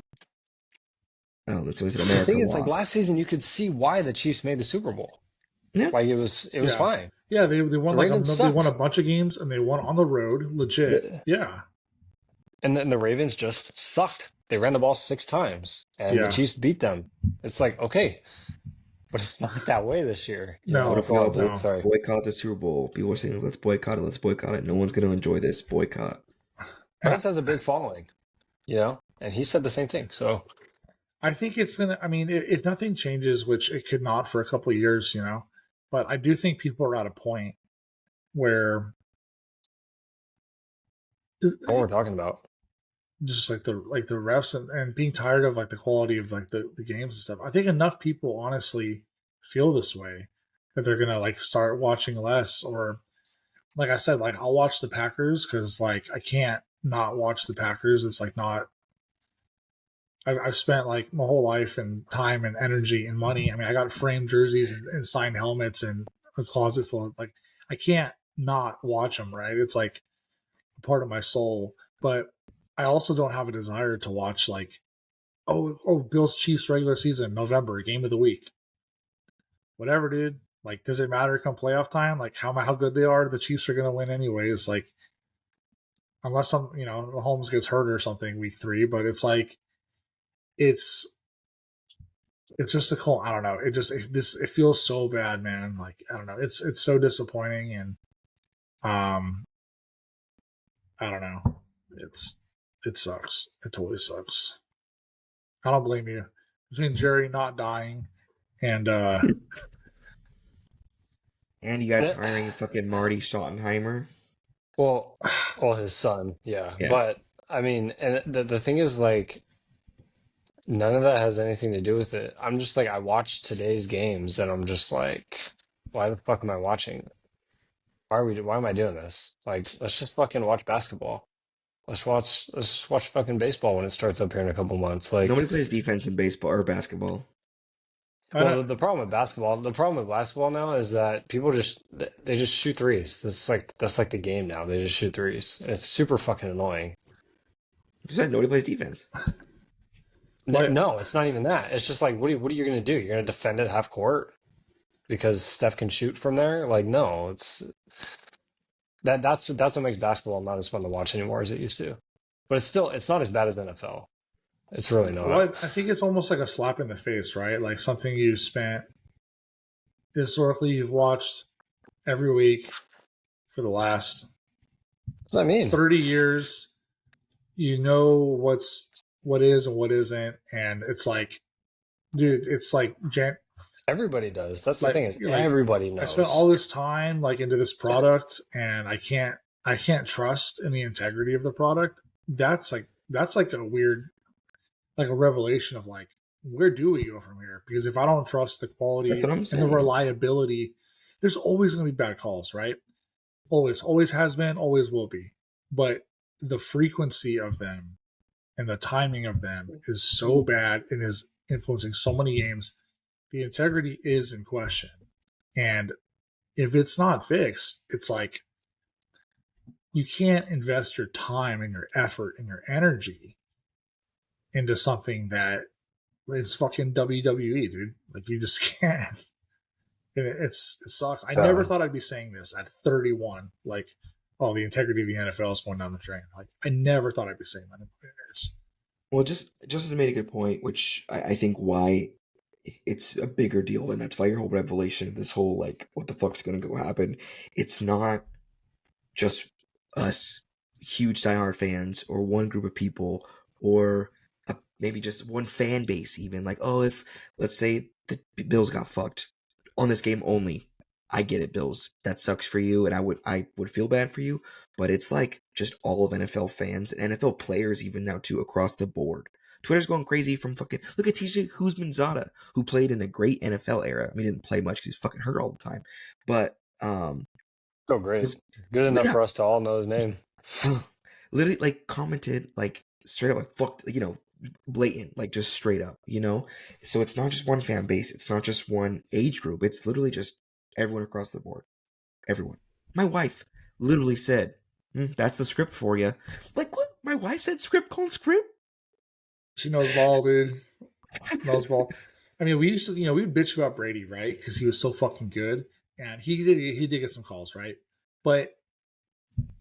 so said The America thing is, like lost. last season, you could see why the Chiefs made the Super Bowl. Yeah, Like it was Yeah. fine. Yeah, they The won Ravens they won a sucked. bunch of games and they won on the road, legit. Yeah. And then the Ravens just sucked. They ran the ball 6 times, and the Yeah. Chiefs beat them. It's like, okay, but it's not that way this year. You No, know, what if go we on, all dude. no. Sorry. boycott the Super Bowl? People are saying let's boycott it. Let's boycott it. No one's going to enjoy this boycott. Travis has a big following, you know, and he said the same thing. So I think it's gonna. I mean, if nothing changes, which it could not for a couple of years, but I do think people are at a point where what we're talking about. just like the refs and being tired of like the quality of like the games and stuff. I think enough people honestly feel this way that they're gonna like start watching less, or like I said, like I'll watch the Packers because like I can't not watch the Packers. It's like not. I've spent like my whole life and time and energy and money. I mean, I got framed jerseys and signed helmets and a closet full of like I can't not watch them. Right? It's like a part of my soul, but I also don't have a desire to watch like Bills Chiefs regular season November game of the week, whatever, dude. Like, does it matter come playoff time? Like how good they are, the Chiefs are gonna win anyways. Like, unless Mahomes gets hurt or something week 3, but it's like it's just a cool. I don't know. It feels so bad, man. Like I don't know. It's so disappointing, and I don't know. It sucks. It totally sucks. I don't blame you. Between Jerry not dying and And you guys hiring fucking Marty Schottenheimer. Well, his son, yeah. Yeah. But I mean, and the thing is, like, none of that has anything to do with it. I'm just like, I watched today's games, and I'm just like, why the fuck am I watching? Why am I doing this? Like, let's just fucking watch basketball. Let's just watch fucking baseball when it starts up here in a couple months. Like, Nobody plays defense in baseball or basketball. well, the problem with basketball, the problem with basketball now is that people they just shoot threes. That's like the game now. They just shoot threes. It's super fucking annoying. Just said nobody plays defense. No, it's not even that. It's just like, what are you gonna do? You're gonna defend it half court because Steph can shoot from there? Like, no, that's what makes basketball not as fun to watch anymore as it used to. But it's not as bad as NFL. It's really not. Well, I think it's almost like a slap in the face, right? Like something you spent historically, you've watched every week for the last That's what I mean. 30 years. You know what is and what isn't, and it's like, dude, it's like Everybody does. That's the like, thing is like everybody I knows. spent all this time like into this product, and I can't trust in the integrity of the product. That's like a weird, like a revelation of like, where do we go from here? Because if I don't trust the quality That's what I'm and saying. the reliability, there's always going to be bad calls, right? Always has been, always will be. But the frequency of them and the timing of them is so bad and is influencing so many games. The integrity is in question. And if it's not fixed, it's like you can't invest your time and your effort and your energy into something that is fucking WWE, dude. Like you just can't. And it sucks. I never thought I'd be saying this at 31. Like, oh, the integrity of the NFL is going down the drain. Like, I never thought I'd be saying that in years. Well, just made a good point, which I think why it's a bigger deal, and that's why your whole revelation, this whole like, what the fuck's gonna go happen? It's not just us, huge diehard fans, or one group of people, or maybe just one fan base. Even like, oh, if let's say the Bills got fucked on this game only. I get it, Bills. That sucks for you, and I would feel bad for you. But it's like just all of NFL fans and NFL players even now too across the board. Twitter's going crazy from fucking look at TJ Huzmanzada, who played in a great NFL era. I mean, he didn't play much because he was fucking hurt all the time. But Oh, great. Good enough for us to all know his name. Literally like commented like straight up like fuck, blatant, like just straight up, So it's not just one fan base, it's not just one age group, it's literally just everyone across the board. Everyone. My wife literally said, That's the script for you. Like what? My wife said script called script. She knows ball, dude. Knows ball. I mean, we used to, we'd bitch about Brady, right? Because he was so fucking good, and he did get some calls, right? But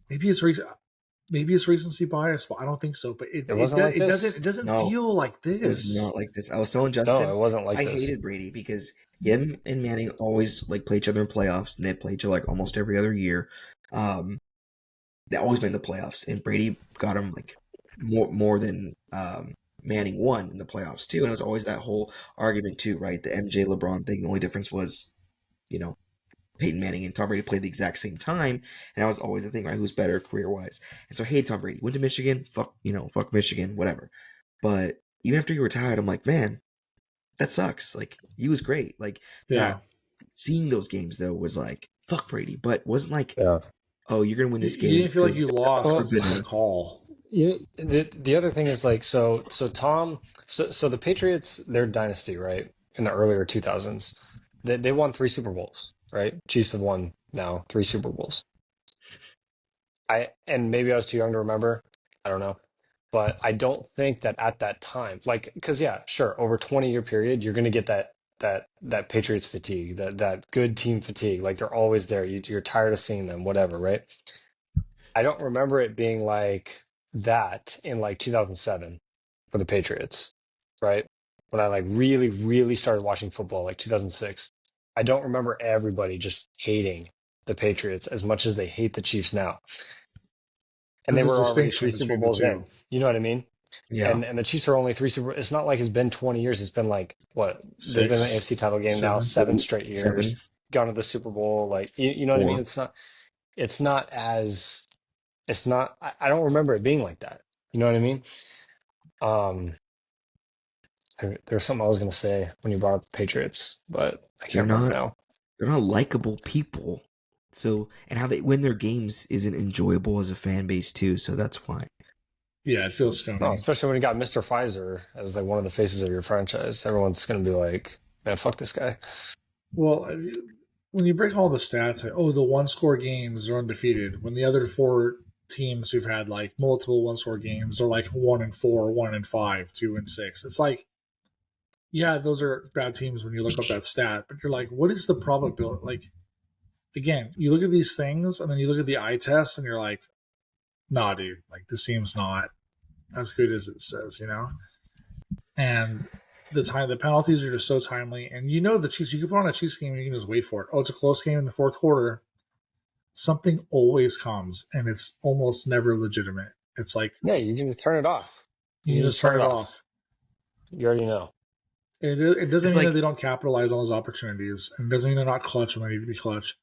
maybe it's recency bias. Well, I don't think so. But It wasn't like this. it doesn't No, feel like it was this. not like this. I was telling No, Justin, it wasn't like I this. hated Brady because him and Manning always like play each other in playoffs, and they play each other like almost every other year. They always made the playoffs, and Brady got him like more than Manning won in the playoffs too. And it was always that whole argument too, right? The MJ LeBron thing. The only difference was, you know, Peyton Manning and Tom Brady played the exact same time, and that was always the thing, right? Who's better career wise? And so I hated Tom Brady. Went to Michigan, fuck Michigan, whatever. But even after he retired, I'm like, man, that sucks. Like he was great. Like Yeah. that. Seeing those games though was like fuck Brady, but wasn't like, Yeah. oh, you're gonna win this You game. didn't feel like you lost Well, because it's a call. Yeah, the other thing is like so the Patriots, their dynasty, right? In the earlier 2000s. They won 3 Super Bowls, right? Chiefs have won now 3 Super Bowls. And maybe I was too young to remember. I don't know. But I don't think that at that time, like, because yeah, sure, over 20-year period, you're gonna get that Patriots fatigue, that good team fatigue. Like they're always there. You're tired of seeing them, whatever, right? I don't remember it being like that in like 2007 for the Patriots, right? When I like really, really started watching football, like 2006. I don't remember everybody just hating the Patriots as much as they hate the Chiefs now. And they There's a were already distinction three Super between the Bowls two. in. You know what I mean? Yeah, And the Chiefs are only three Super. It's not like it's been 20 years. It's been like what? They've been in the 6, AFC title game now 7. 7 straight 7, years. Gone to the Super Bowl. Like you know what I mean? 4. It's not as it's not. I don't remember it being like that. You know what I mean? Um, there's something I was gonna say when you brought up the Patriots, but I They're can't remember not now. they're not likable people. So and how they win their games isn't enjoyable as a fan base too. So that's why. Yeah, it feels No, phony. especially when you got Mr. Pfizer as like one of the faces of your franchise. Everyone's gonna be like, "Man, fuck this guy." Well, when you break all the stats, like, the one-score games are undefeated. When the other 4 teams who've had like multiple one-score games are like 1-4, 1-5, 2-6. It's like, yeah, those are bad teams when you look up that stat. But you're like, what is the probability? Like, again, you look at these things and then you look at the eye test and you're like, nah, dude, like this team's not as good as it says, And the penalties are just so timely, and the Chiefs. You can put on a Chiefs game and you can just wait for it. Oh, it's a close game in the fourth quarter. Something always comes, and it's almost never legitimate. It's like Yeah, you can turn it off. you You can can just just turn turn it it off. off. You already know. And it doesn't It's mean that like they don't capitalize on those opportunities, and it doesn't mean they're not clutch when they need to be clutch.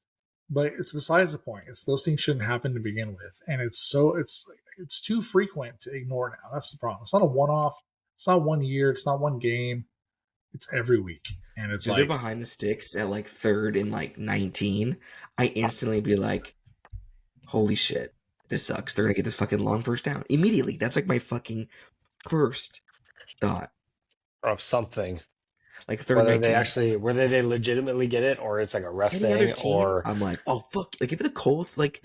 But it's besides the point. It's those things shouldn't happen to begin with, and it's too frequent to ignore now. That's the problem. It's not a one-off. It's not 1 year. It's not one game. It's every week, and it's if they're like, behind the sticks at like third and like 19, I instantly be like, holy shit, this sucks. They're gonna get this fucking long first down immediately. That's like my fucking first thought. Of something. Like third and Whether they 19. actually whether they legitimately get it or it's like a ref Any other thing team, or I'm like, oh fuck. Like if the Colts like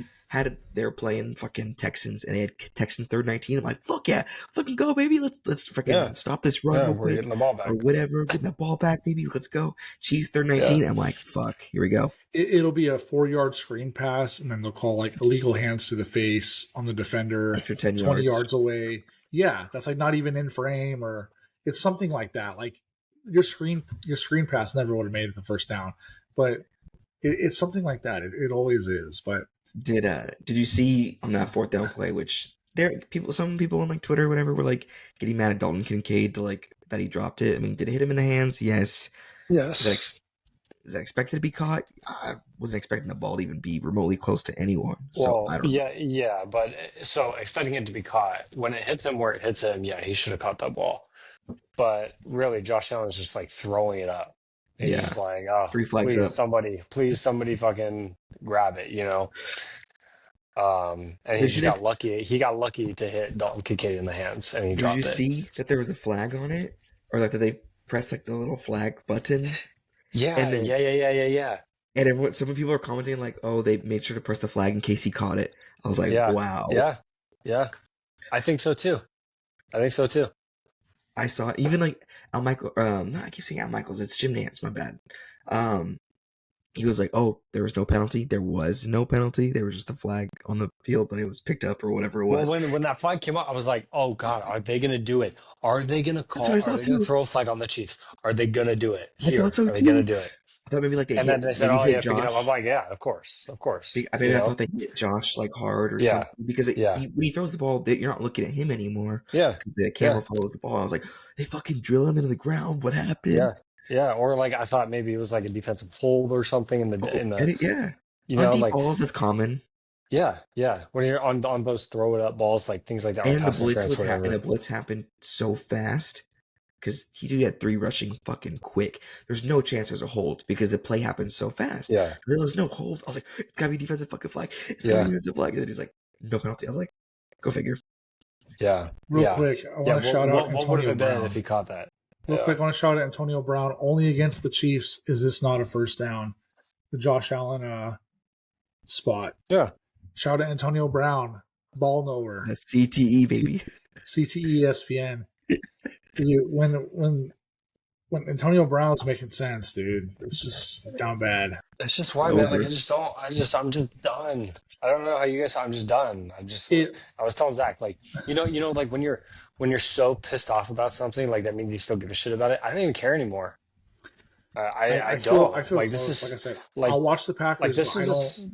they were playing fucking Texans and they had Texans third 19, I'm like, fuck yeah, fucking go, baby. Let's yeah, freaking stop this run yeah, real we're quick getting the ball or back. whatever. Getting the ball back, baby. Let's go. Chiefs third Yeah. 19. I'm like, fuck, here we go. it'll be a 4 yard screen pass, and then they'll call like illegal hands to the face on the defender Extra 10 20 yards. yards away. Yeah, that's like not even in frame, or it's something like that. Like your screen pass never would have made it the first down, but it's something like that. It always is. But Did you see on that fourth down play, which some people on like Twitter or whatever were like getting mad at Dalton Kincaid to like that he dropped it. I mean, did it hit him in the hands? Yes. Yes. Is that expected to be caught? I wasn't expecting the ball to even be remotely close to anyone. So Well, I don't know. yeah, but so expecting it to be caught when it hits him where it hits him, yeah, he should have caught that ball. But really, Josh Allen's just like throwing it up. He's Yeah. just like, oh, 3 flags up. please somebody fucking grab it, And he Did just you, got lucky. He got lucky to hit Dalton Kincaid in the hands, and he did you dropped it. see that there was a flag on it? Or like that they pressed like the little flag button? Yeah, And then yeah. And then some people are commenting like, "Oh, they made sure to press the flag in case he caught it." I was like, Yeah, "Wow." yeah, yeah. I think so too. I think so too. I saw it. Even like Al Michael. No, I keep saying Al Michaels. It's Jim Nance. My bad. Um, he was like, "Oh, there was no penalty. There was no penalty. There was just a flag on the field, but it was picked up or whatever it Well, was." when that flag came out, I was like, "Oh God, are they gonna do it? Are they gonna That's what I Are saw they gonna too. throw a flag on the Chiefs? Are they gonna do it I thought here? so Are they gonna too. do it?" I thought maybe like they And then hit they said, maybe "Oh hit yeah, pick it up." I'm Josh. like, "Yeah, of course, Maybe I thought they hit Josh like hard or Yeah, something because yeah, when he throws the ball, you're not looking at him anymore. yeah, The yeah, camera follows the ball. I was like, they fucking drill him into the ground. What happened? yeah, yeah." Or like I thought maybe it was like a defensive hold or something Oh, in the and yeah, you on know deep like balls is common. yeah, yeah. When you're on those throw it up balls, like things like that, or And pass interference, the whatever. blitz happened so fast because he had 3 rushing fucking quick. There's no chance there's a hold because the play happened so fast. Yeah, There was no hold. I was like, it's gotta be defensive fucking flag. It's gotta be yeah, defensive flag. And then he's like, no penalty. I was like, go figure. yeah, Real yeah, quick, I yeah. want to shout out What would have Antonio it been if Brown. he caught that? Real Yeah, quick, I want to shout out Antonio Brown. Only against the Chiefs is this not a first down. The Josh Allen spot. yeah. Shout out Antonio Brown. Ball nowhere. That's CTE, baby. CTE ESPN. Dude, when Antonio Brown's making sense, dude, it's just down bad. It's just It's why, man. Like over. I just don't. I'm just done. I don't know how you guys. I'm just done. It. I was telling Zach, like like when you're so pissed off about something, like that means you still give a shit about it. I don't even care anymore. I I don't. feel Like this close. Like I is said, like I'll watch the like Packers, but this I is don't. just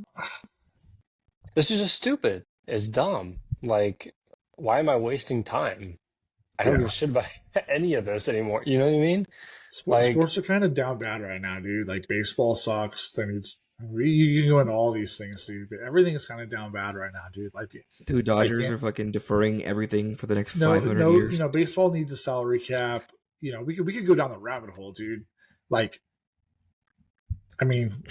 this is just stupid. It's dumb. Like why am I wasting time? I don't give Yeah, a shit about any of this anymore. You know what I mean? Like sports are kind of down bad right now, dude. Like baseball sucks. Then you can go into all these things, dude. But everything is kind of down bad right now, dude. Dude, Like Dodgers are fucking deferring everything for the next no, 500 years. baseball needs a salary cap. We could go down the rabbit hole, dude. Like, I mean,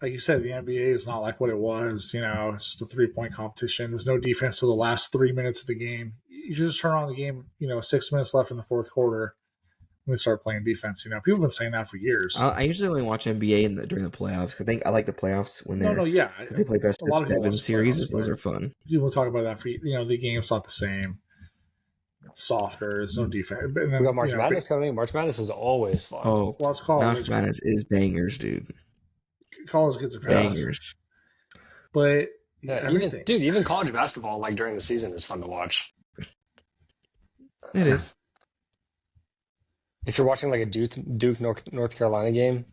like you said, the NBA is not like what it was. It's just a 3-point competition. There's no defense till the last 3 minutes of the game. You just turn on the game. 6 minutes left in the fourth quarter. We start playing defense. People have been saying that for years. I usually only watch NBA during the playoffs because I like the playoffs when No, yeah. because they play best A of lot of people watch 7 the playoffs, series. Those but are fun. people talk about that for the game's not the same. It's softer. There's no defense. And we then got March Madness coming. March Madness is always fun. Oh, well, it's March college. Madness is bangers, dude. College gets a pass, Bangers. but Yeah, everything. even college basketball, like during the season, is fun to watch. It is. If you're watching like a Duke North Carolina game,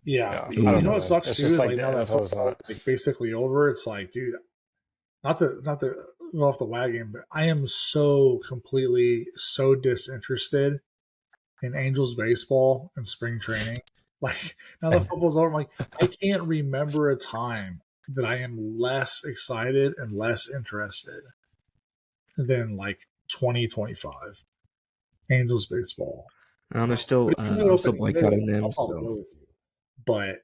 Yeah, I you don't know know, what man. sucks It's too just is like like the now that NFL is football not. is like basically over. It's like, dude, not to go off the wagon, but I am so disinterested in Angels baseball and spring training. Like now that football's over, I'm like I can't remember a time that I am less excited and less interested than like 2025 Angels baseball. They're still. But if you I'm still open day, boycotting them. I'll probably So go with you. But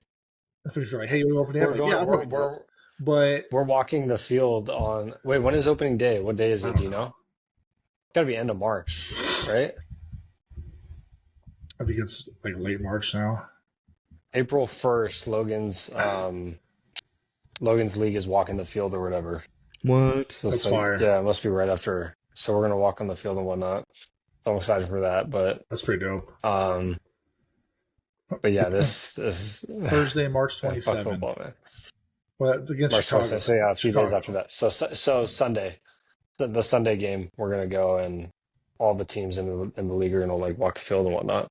if you're like, hey, you open day, I'm We're like, yeah, going. I'll probably go. But We're walking the field on. Wait, when is opening day? What day is I it? Do don't you know. know? Got to be end of March, right? I think it's like late March now. April 1st. Logan's league is walking the field or whatever. what? So That's it's like, fire. yeah, it must be right after. So we're gonna walk on the field and whatnot. So I'm excited for that, but That's pretty dope. yeah, this Thursday, March yeah, fuck 27th. football, man. Well, it's against March Chicago. 27th. So yeah, a few days Chicago. after that. So Sunday, the Sunday game, we're gonna go and all the teams in the league are gonna like walk the field and whatnot.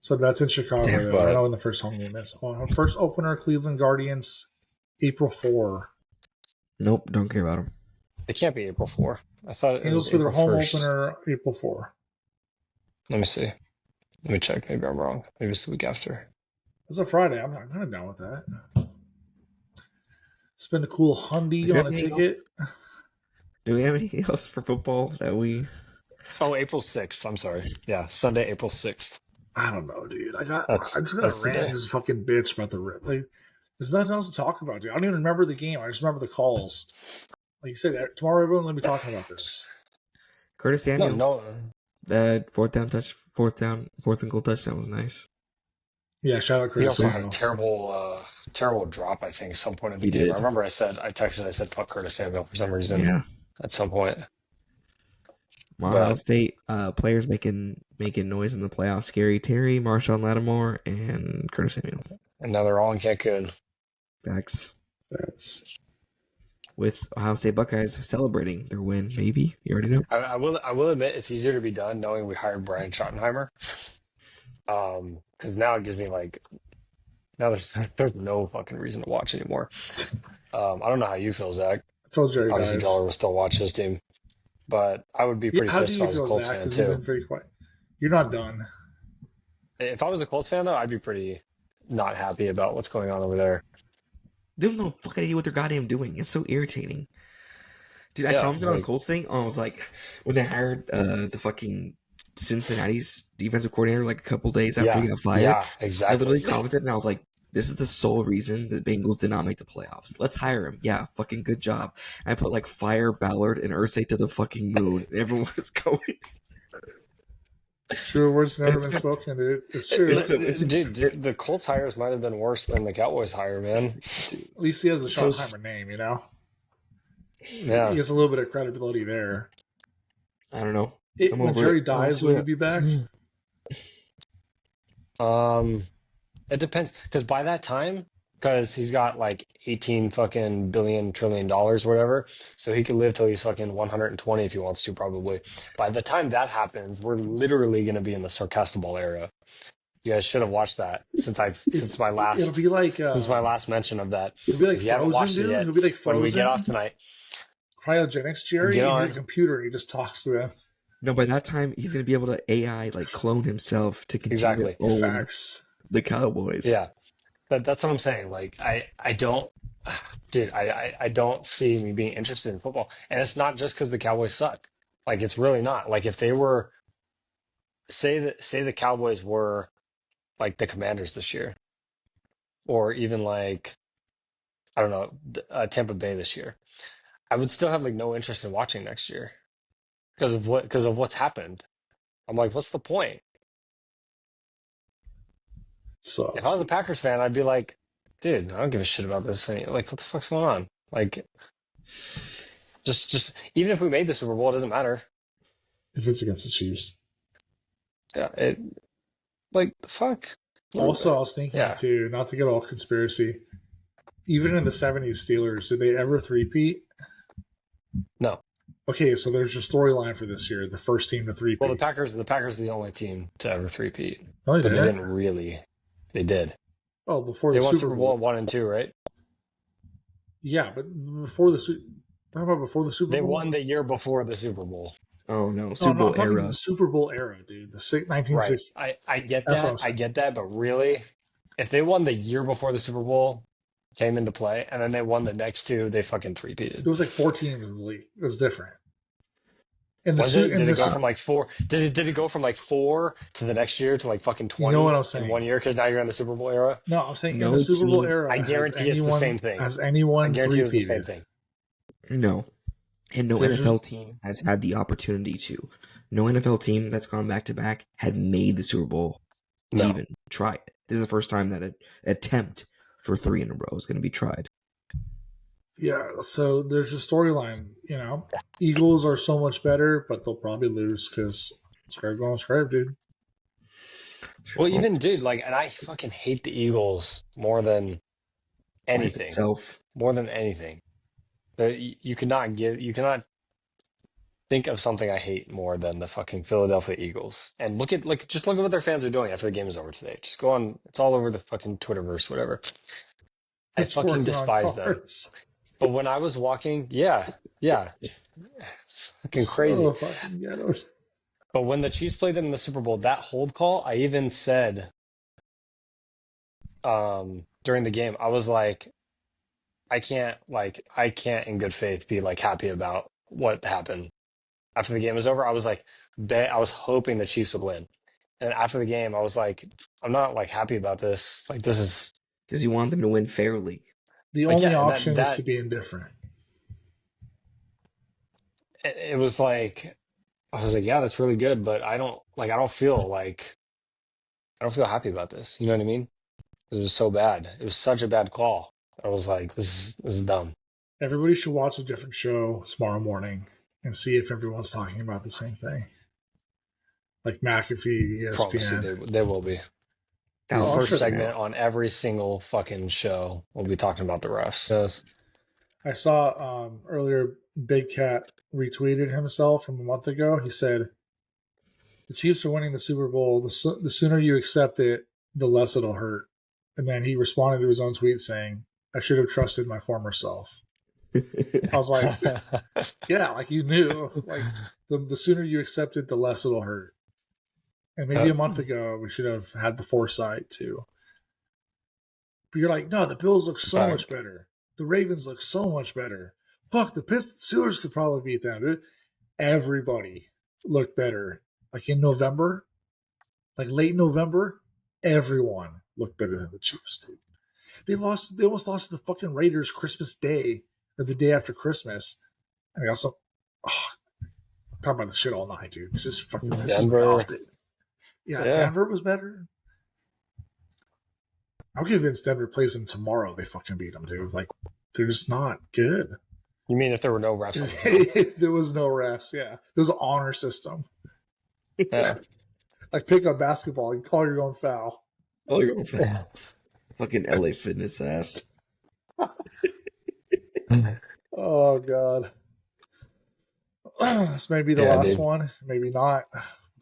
So that's in Chicago. Damn, Though. I don't know when the first home game is. First opener, Cleveland Guardians, April 4. Nope. Don't care about them. It can't be April 4. I thought it Angels was for their April home 1st. opener, April 4. Let me see. Let me check. Maybe I'm wrong. Maybe it's the week after. It's a Friday. I'm kind of down with that. Spend a cool hundy Do we on a have anything ticket. Do we have anything else for football that we? Oh, April 6th. I'm sorry. Yeah, Sunday, April 6th. I don't know, dude. I'm That's just gonna the rant day. and just fucking bitch about like. There's nothing else to talk about, dude. I don't even remember the game. I just remember the calls. Like you said, tomorrow everyone's gonna be talking about this. Curtis Samuel. No. That fourth and goal touchdown was nice. Yeah, shout out He Curtis also had a Samuel. terrible drop, I think, at some point in the He game. did. I remember I said, fuck Curtis Samuel for some reason Yeah. at some point. Ohio But State players making noise in the playoffs. Scary Terry, Marshawn Lattimore, and Curtis Samuel. and now they're all in Cancun. Backs. That's- With Ohio State Buckeyes celebrating their win, maybe. You already know. I will admit it's easier to be done knowing we hired Brian Schottenheimer. Because now it gives me like now there's no fucking reason to watch anymore. I don't know how you feel, Zach. I told Jerry Obviously, guys. Dollar will still watch his team, but I would be Yeah, pretty how do pissed if you I was a feel, Colts Zach? fan Because you've too. been very quiet. You're not done. If I was a Colts fan, though, I'd be pretty not happy about what's going on over there. They don't know fucking idea what they're goddamn doing. It's so irritating. Dude, I Yeah, commented on the like Colts thing. I was like, when they hired the fucking Cincinnati's defensive coordinator like a couple days after he got fired, yeah, I exactly. literally commented and I was like, this is the sole reason the Bengals did not make the playoffs. Let's hire him. Yeah, fucking good job. And I put like fire Ballard and Ursay to the fucking moon. And everyone was going. True words never been spoken, dude. It's true. Dude, the Colts hires might have been worse than the Cowboys hire, man. At least he has the So- Schottenheimer name, you know? Yeah. He gets a little bit of credibility there. I don't know. I'm When over Jerry it. dies, Honestly, will he be back? It depends because by that time, because he's got like 18 fucking billion trillion dollars, whatever, so he could live till he's fucking 120 if he wants to, probably. By the time that happens, we're literally going to be in the Sarcastaball era. You guys should have watched that since my It'll be like last mention of that. it'll be like If you haven't Frozen, watched it dude. yet, It'll be like when we get Frozen. off tonight, Cryogenics, Jerry, Get and on. your computer, and he just talks to them. no, by that time, he's going to be able to AI, like, clone himself to continue Exactly. to own Facts. the Cowboys. yeah, that's what I'm saying. Like I don't, dude, I don't see me being interested in football, and it's not just because the Cowboys suck. Like it's really not. Like if they were, say the Cowboys were like the Commanders this year, or even like I don't know, Tampa Bay this year, I would still have like no interest in watching next year because of what's happened. I'm like, what's the point? So If I was a Packers fan, I'd be like, dude, I don't give a shit about this. Like, what the fuck's going on? Like, just even if we made the Super Bowl, it doesn't matter. if it's against the Chiefs. Yeah, like the fuck. Also, I was thinking Yeah. too, not to get all conspiracy. Even in the '70s Steelers, did they ever three-peat? No. Okay, so there's your storyline for this year. The first team to three-peat. Well, the Packers are the only team to ever three-peat, Oh, but they they did? didn't really. They did. Oh, before They the won Super Bowl. 1 and 2, right? Yeah, but before the Super. How about before the Super They Bowl? won the year before the Super Bowl. Oh, no. No, Super no, Bowl I'm talking era. the Super Bowl era, dude. The 1960s. Right. I get That's what I'm that. I saying. get that. But really, if they won the year before the Super Bowl came into play, and then they won the next two, they fucking three-peated. There was like 4 teams in the league. It was different. And Was it? Did it go from like 4? Did it go from like 4 to the next year to like fucking 20? You know what I'm saying? In 1 year because now you're in the Super Bowl era. No, I'm saying No in the Super Bowl team- era. I guarantee it's the same thing. Has I anyone guarantee it was the same three-peated? thing. No. And no There's NFL team has had the opportunity to. No NFL team that's gone back to back had made the Super Bowl to No. even try it. This is the first time that an attempt for 3 in a row is going to be tried. Yeah, so there's a storyline. You know, Eagles are so much better, but they'll probably lose because scribe going scribe, dude. Well, even dude, like, and I fucking hate the Eagles more than Life anything. itself. More than anything. You cannot think of something I hate more than the fucking Philadelphia Eagles. And just look at what their fans are doing after the game is over today. Just go on, it's all over the fucking Twitterverse, whatever. I It's fucking working on despise them. cars. But when I was walking, yeah, it's fucking crazy. So fucking ghetto. But when the Chiefs played them in the Super Bowl, that hold call, I even said during the game, I was like, I can't in good faith be like happy about what happened. After the game was over, I was like, I was hoping the Chiefs would win. And after the game, I was like, I'm not like happy about this. Like this is Because you want them to win fairly. The Like, only yeah, option is that- to be indifferent. it was like I was like, yeah, that's really good, but I don't feel like I don't feel happy about this. You know what I mean? It was so bad. It was such a bad call. I was like, this is dumb. Everybody should watch a different show tomorrow morning and see if everyone's talking about the same thing. Like McAfee, Promise you, ESPN. they will be. That The was first sure they segment on every single fucking show, we'll be talking about the refs. Yes. I saw earlier Big Cat retweeted himself from a month ago. He said, "The Chiefs are winning the Super Bowl. The sooner you accept it, the less it'll hurt." And then he responded to his own tweet saying, "I should have trusted my former self." I was like, yeah, like you knew. Like the sooner you accept it, the less it'll hurt. And maybe a month ago, we should have had the foresight to. But you're like, no, the Bills look so much better. The Ravens look so much better. Fuck, the Steelers could probably beat them, dude. Everybody looked better. Like in November, like late November, everyone looked better than the Chiefs, dude. They almost lost to the fucking Raiders Christmas Day or the day after Christmas. I mean, also, I'm talking about this shit all night, dude. It's just fucking pisses me off, dude. Yeah, Denver was better. I'm convinced Denver plays them tomorrow. They fucking beat them, dude. Like, they're just not good. You mean if there were no refs? If there was no refs, yeah. There was an honor system. Yeah. Like pick up basketball, you call your own foul. Oh, your own foul. Fucking LA Fitness ass. Oh, God. This may be the last one. Maybe not.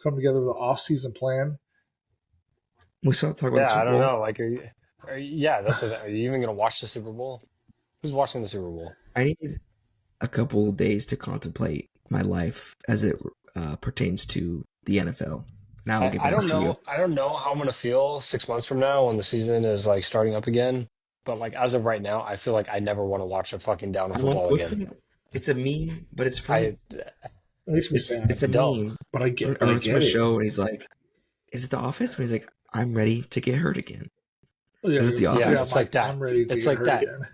Come together with an off-season plan. We still talk about the Super Bowl. I don't know. Like, are you even going to watch the Super Bowl? Who's watching the Super Bowl? I need a couple of days to contemplate my life as it pertains to the NFL. Now I don't know. I don't know how I'm going to feel 6 months from now when the season is like starting up again. But like as of right now, I feel like I never want to watch a fucking down of football again. It's a meme, but it's funny. It makes me sad. It's a meme, but I get it. It's a show, and he's like, "Is it The Office?" And he's like, "I'm ready to get hurt again." Yeah, Is it The Office? Yeah, it's like that. I'm ready to it's get like hurt that. again.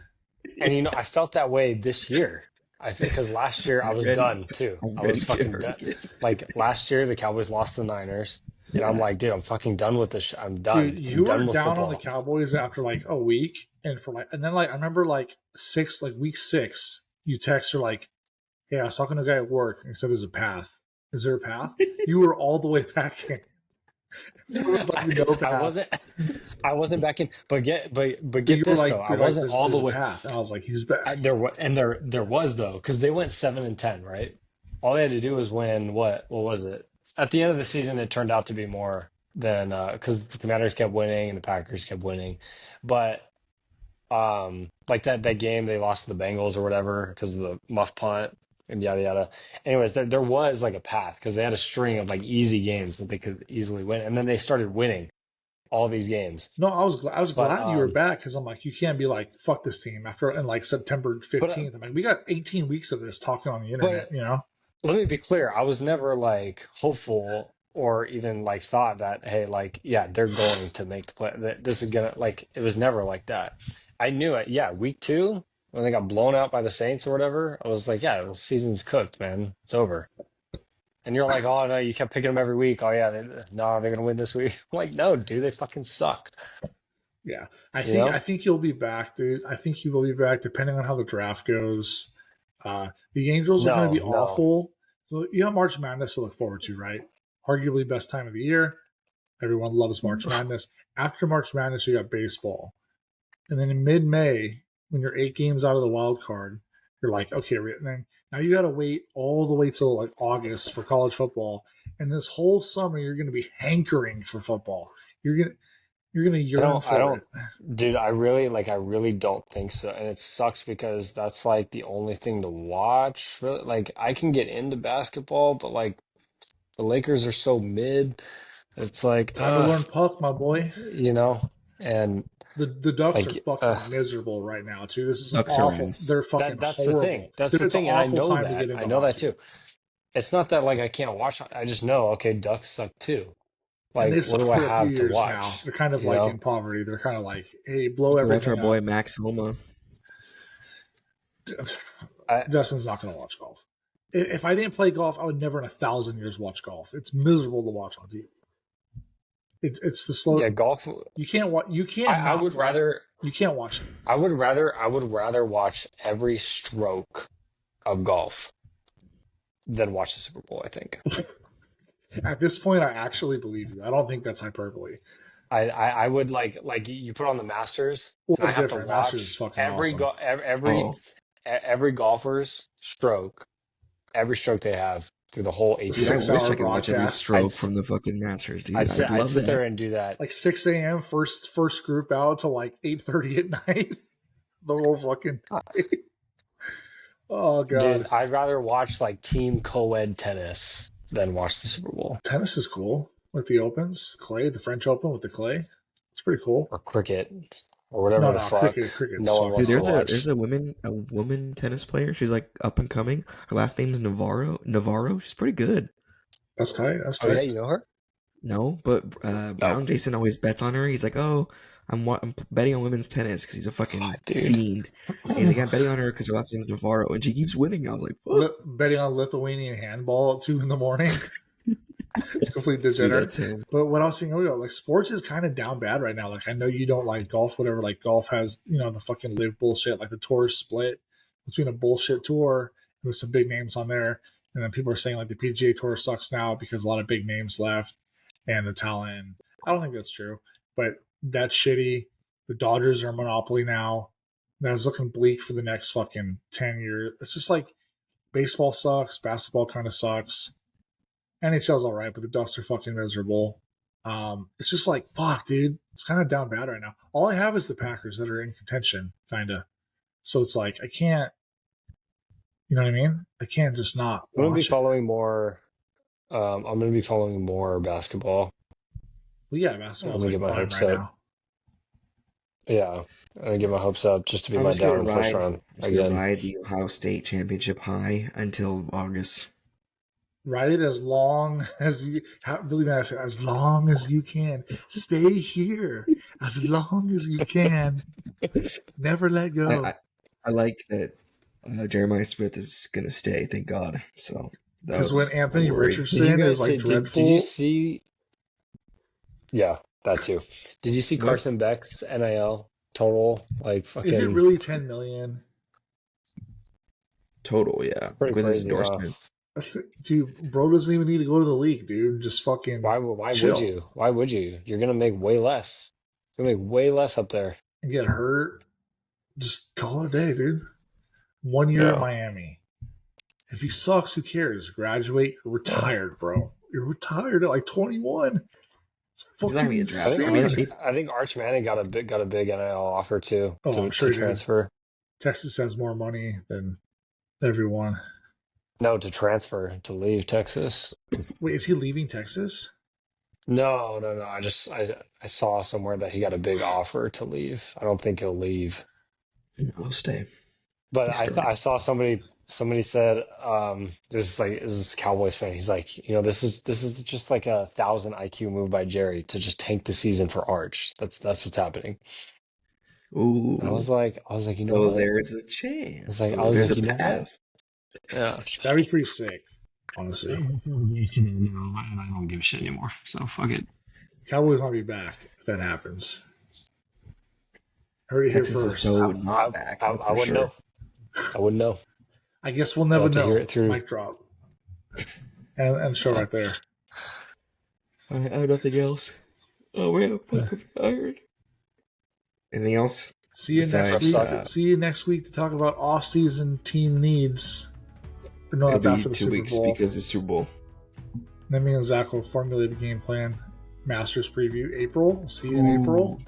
And you know, I felt that way this year. I think because last year I was done too. I was fucking done. Like last year, the Cowboys lost the Niners, and I'm like, dude, I'm fucking done with this. I'm done. Dude, you were were down on the Cowboys after like a week, and then I remember week 6, you text her like, "Hey, I was talking to a guy at work, and he said there's a path. Is there a path?" You were all the way back in. There was like no path. I wasn't back in, but get this though. I wasn't all the way. Path. And I was like, he's back. There was though, because they went 7-10, right? All they had to do was win. What was it? At the end of the season, it turned out to be more than because the Commanders kept winning and the Packers kept winning, but like that game they lost to the Bengals or whatever because of the muff punt and yada yada. Anyways, there was like a path because they had a string of like easy games that they could easily win, and then they started winning all these games. No, I was glad you were back because I'm like, you can't be like, fuck this team after in like September 15th. I mean, we got 18 weeks of this talking on the internet, you know? Let me be clear. I was never like hopeful or even like thought that, hey, like, yeah, they're going to make the play. That this is gonna like, it was never like that. I knew it. Yeah, week 2 when they got blown out by the Saints or whatever, I was like, yeah, the season's cooked, man. It's over. And you're like, oh no, you kept picking them every week. Oh yeah, they're gonna win this week. I'm like, no, dude, they fucking suck. Yeah, I think you'll be back, dude. I think you will be back depending on how the draft goes. The Angels are going to be awful. So you have March Madness to look forward to, right? Arguably best time of the year. Everyone loves March Madness. After March Madness, you got baseball, and then in mid-May, when you're 8 games out of the wild card, you're like, okay, and then now you got to wait all the way till like August for college football, and this whole summer you're going to be hankering for football. You're gonna yearn for it, dude. I really don't think so, and it sucks because that's like the only thing to watch. Really, like I can get into basketball, but like the Lakers are so mid. It's like time to learn puck, my boy. You know, and the Ducks are fucking miserable right now too. This is awful. They're fucking that's horrible. The thing. That's the thing, and I know that. I know that too. It's not that like I can't watch. I just know. Okay, Ducks suck too. Like, what do I have to watch? Now. They're kind of like in poverty. They're kind of like, hey, blow everything watch our boy Max Homa. Justin's not going to watch golf. If I didn't play golf, I would never in 1,000 years watch golf. It's miserable to watch on TV. It's the slow. Yeah, golf. You can't watch. You can't. I would rather. You can't watch it. I would rather watch every stroke of golf than watch the Super Bowl. I think. At this point, I actually believe you. I don't think that's hyperbole. I would like you put on the Masters, Well, and I it's have different. to Masters is watch fucking awesome. every golfer's stroke, every stroke they have through the whole 18 Dude, I Six wish hour I could watch every broadcast. stroke from the fucking Masters, dude. I'd I'd love sit there that. and do that. Like 6 a.m. first group out to like 8:30 at night. The whole fucking. Oh god, Dude, I'd rather watch like team co-ed tennis than watch the Super Bowl tennis is cool with the opens, clay, the French Open with the clay. It's pretty cool. or cricket or whatever the fuck. Cricket. No one Dude, wants to watch. there's a woman tennis player. She's like up and coming. Her last name is Navarro. She's pretty good. That's tight. Oh yeah, you know her? No, but Brown Jason always bets on her. He's like, oh, I'm betting on women's tennis because he's a fucking fiend. He's like, I'm betting on her because her last name's Navarro, and she keeps winning. I was like, fuck. Betting on Lithuanian handball at 2 a.m. It's completely degenerate. Dude, but what I was saying earlier, like sports is kind of down bad right now. Like I know you don't like golf, whatever. Like golf has, the fucking live bullshit. Like the tour is split between a bullshit tour with some big names on there, and then people are saying like the PGA Tour sucks now because a lot of big names left and the talent. I don't think that's true, but that's shitty. The Dodgers are a monopoly now. That's looking bleak for the next fucking 10 years. It's just like baseball sucks, basketball kind of sucks. NHL's all right, but the Ducks are fucking miserable. It's just like, fuck, dude. It's kind of down bad right now. All I have is the Packers that are in contention, kind of. So it's like, I can't, you know what I mean? I can't just not I'm going to be watch it. following more. I'm going to be following more basketball. Well, yeah, basketball's I'm gonna like get my right hopes up. now. Yeah, I'm going to get my hopes up just to be I'm my just gonna down in the first round again. ride the Ohio State championship high until August. Ride it as long as you really nice, as long as you can. Stay here as long as you can. Never let go. I like that Jeremiah Smith is gonna stay, thank God. So that Because was when Anthony worried. Richardson is like dreadful. Did you see? Yeah, that too. Did you see What? Carson Beck's NIL total? Like fucking. Is it really 10 million? Total, yeah. Pretty With his crazy, endorsements. Dude, bro doesn't even need to go to the league, dude. Just fucking Why chill. would you? Why would you? You're gonna make way less. You're gonna make way less up there. And get hurt. Just call it a day, dude. 1 year Yeah. in Miami. If he sucks, who cares? Graduate, you're retired, bro. You're retired at like 21. It's He's not fucking gonna get drafted. insane. I think Arch Manning got a big NIL offer too Oh, I'm sure to he did. transfer. Texas has more money than everyone. No, to transfer to leave Texas. Wait, is he leaving Texas? No. I saw somewhere that he got a big offer to leave. I don't think he'll leave. I'll stay. But He's still I saw somebody said there's like this Cowboys fan. He's like, this is just like 1,000 IQ move by Jerry to just tank the season for Arch. That's what's happening. Ooh. And I was like, you know So what? there's a chance. I was There's like, a you know what? path. Yeah. That'd be pretty sick, honestly. And I don't give a shit anymore. So fuck it. Cowboys want to be back if that happens. Heard it here Texas is first. so not back. I That's for wouldn't sure. know. I wouldn't know. I guess we'll never We'll have to know. hear it through. Mic drop. And show right there. I have nothing else. Oh, we're fucking tired. Anything else? See you next Besides, week. See you next week to talk about off-season team needs. Or no, It'll that's be after the 2 Super weeks Bowl. because of the Super Bowl. Then me and Zach will formulate a game plan. Masters preview April. See you in April.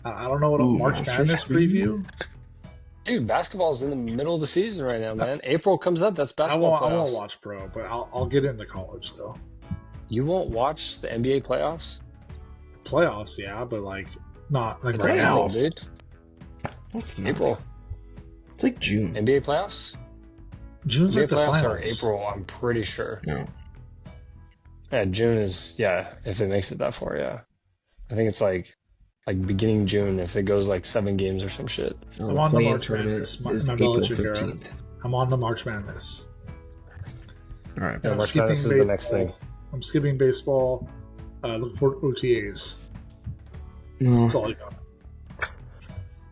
I don't know what March Masters Madness preview. Dude, basketball's in the middle of the season right now, man. April comes up. That's I basketball won't playoffs. watch pro, but I'll get into college though. You won't watch the NBA playoffs? Playoffs, yeah, but like not like It's right April, now. dude. What's not? April. It's like June. NBA playoffs? June's like NBA the playoffs finals. are April, I'm pretty sure. No. Yeah, June is, if it makes it that far, yeah. I think it's like beginning June if it goes like 7 games or some shit. I'm on the play-in March tournament Madness. is My April Belichick era. 15th. I'm on the March Madness. All right. Yeah, I'm March skipping Madness is the next baseball. thing. I'm skipping baseball. Look for OTAs. No, That's all I got.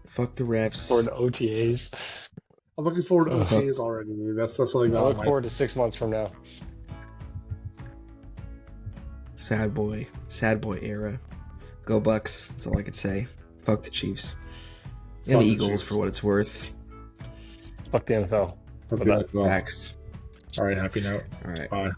fuck the refs. For the OTAs. I'm looking forward to Uh-huh. OTAs already. Dude. That's all I I got. look forward to 6 months from now. Sad boy era. Go Bucks. That's all I could say. Fuck the Chiefs and Fuck the the Eagles Chiefs. for what it's worth. Fuck the NFL. Hope For you that. like well. Facts. All right, happy note. All right. Bye.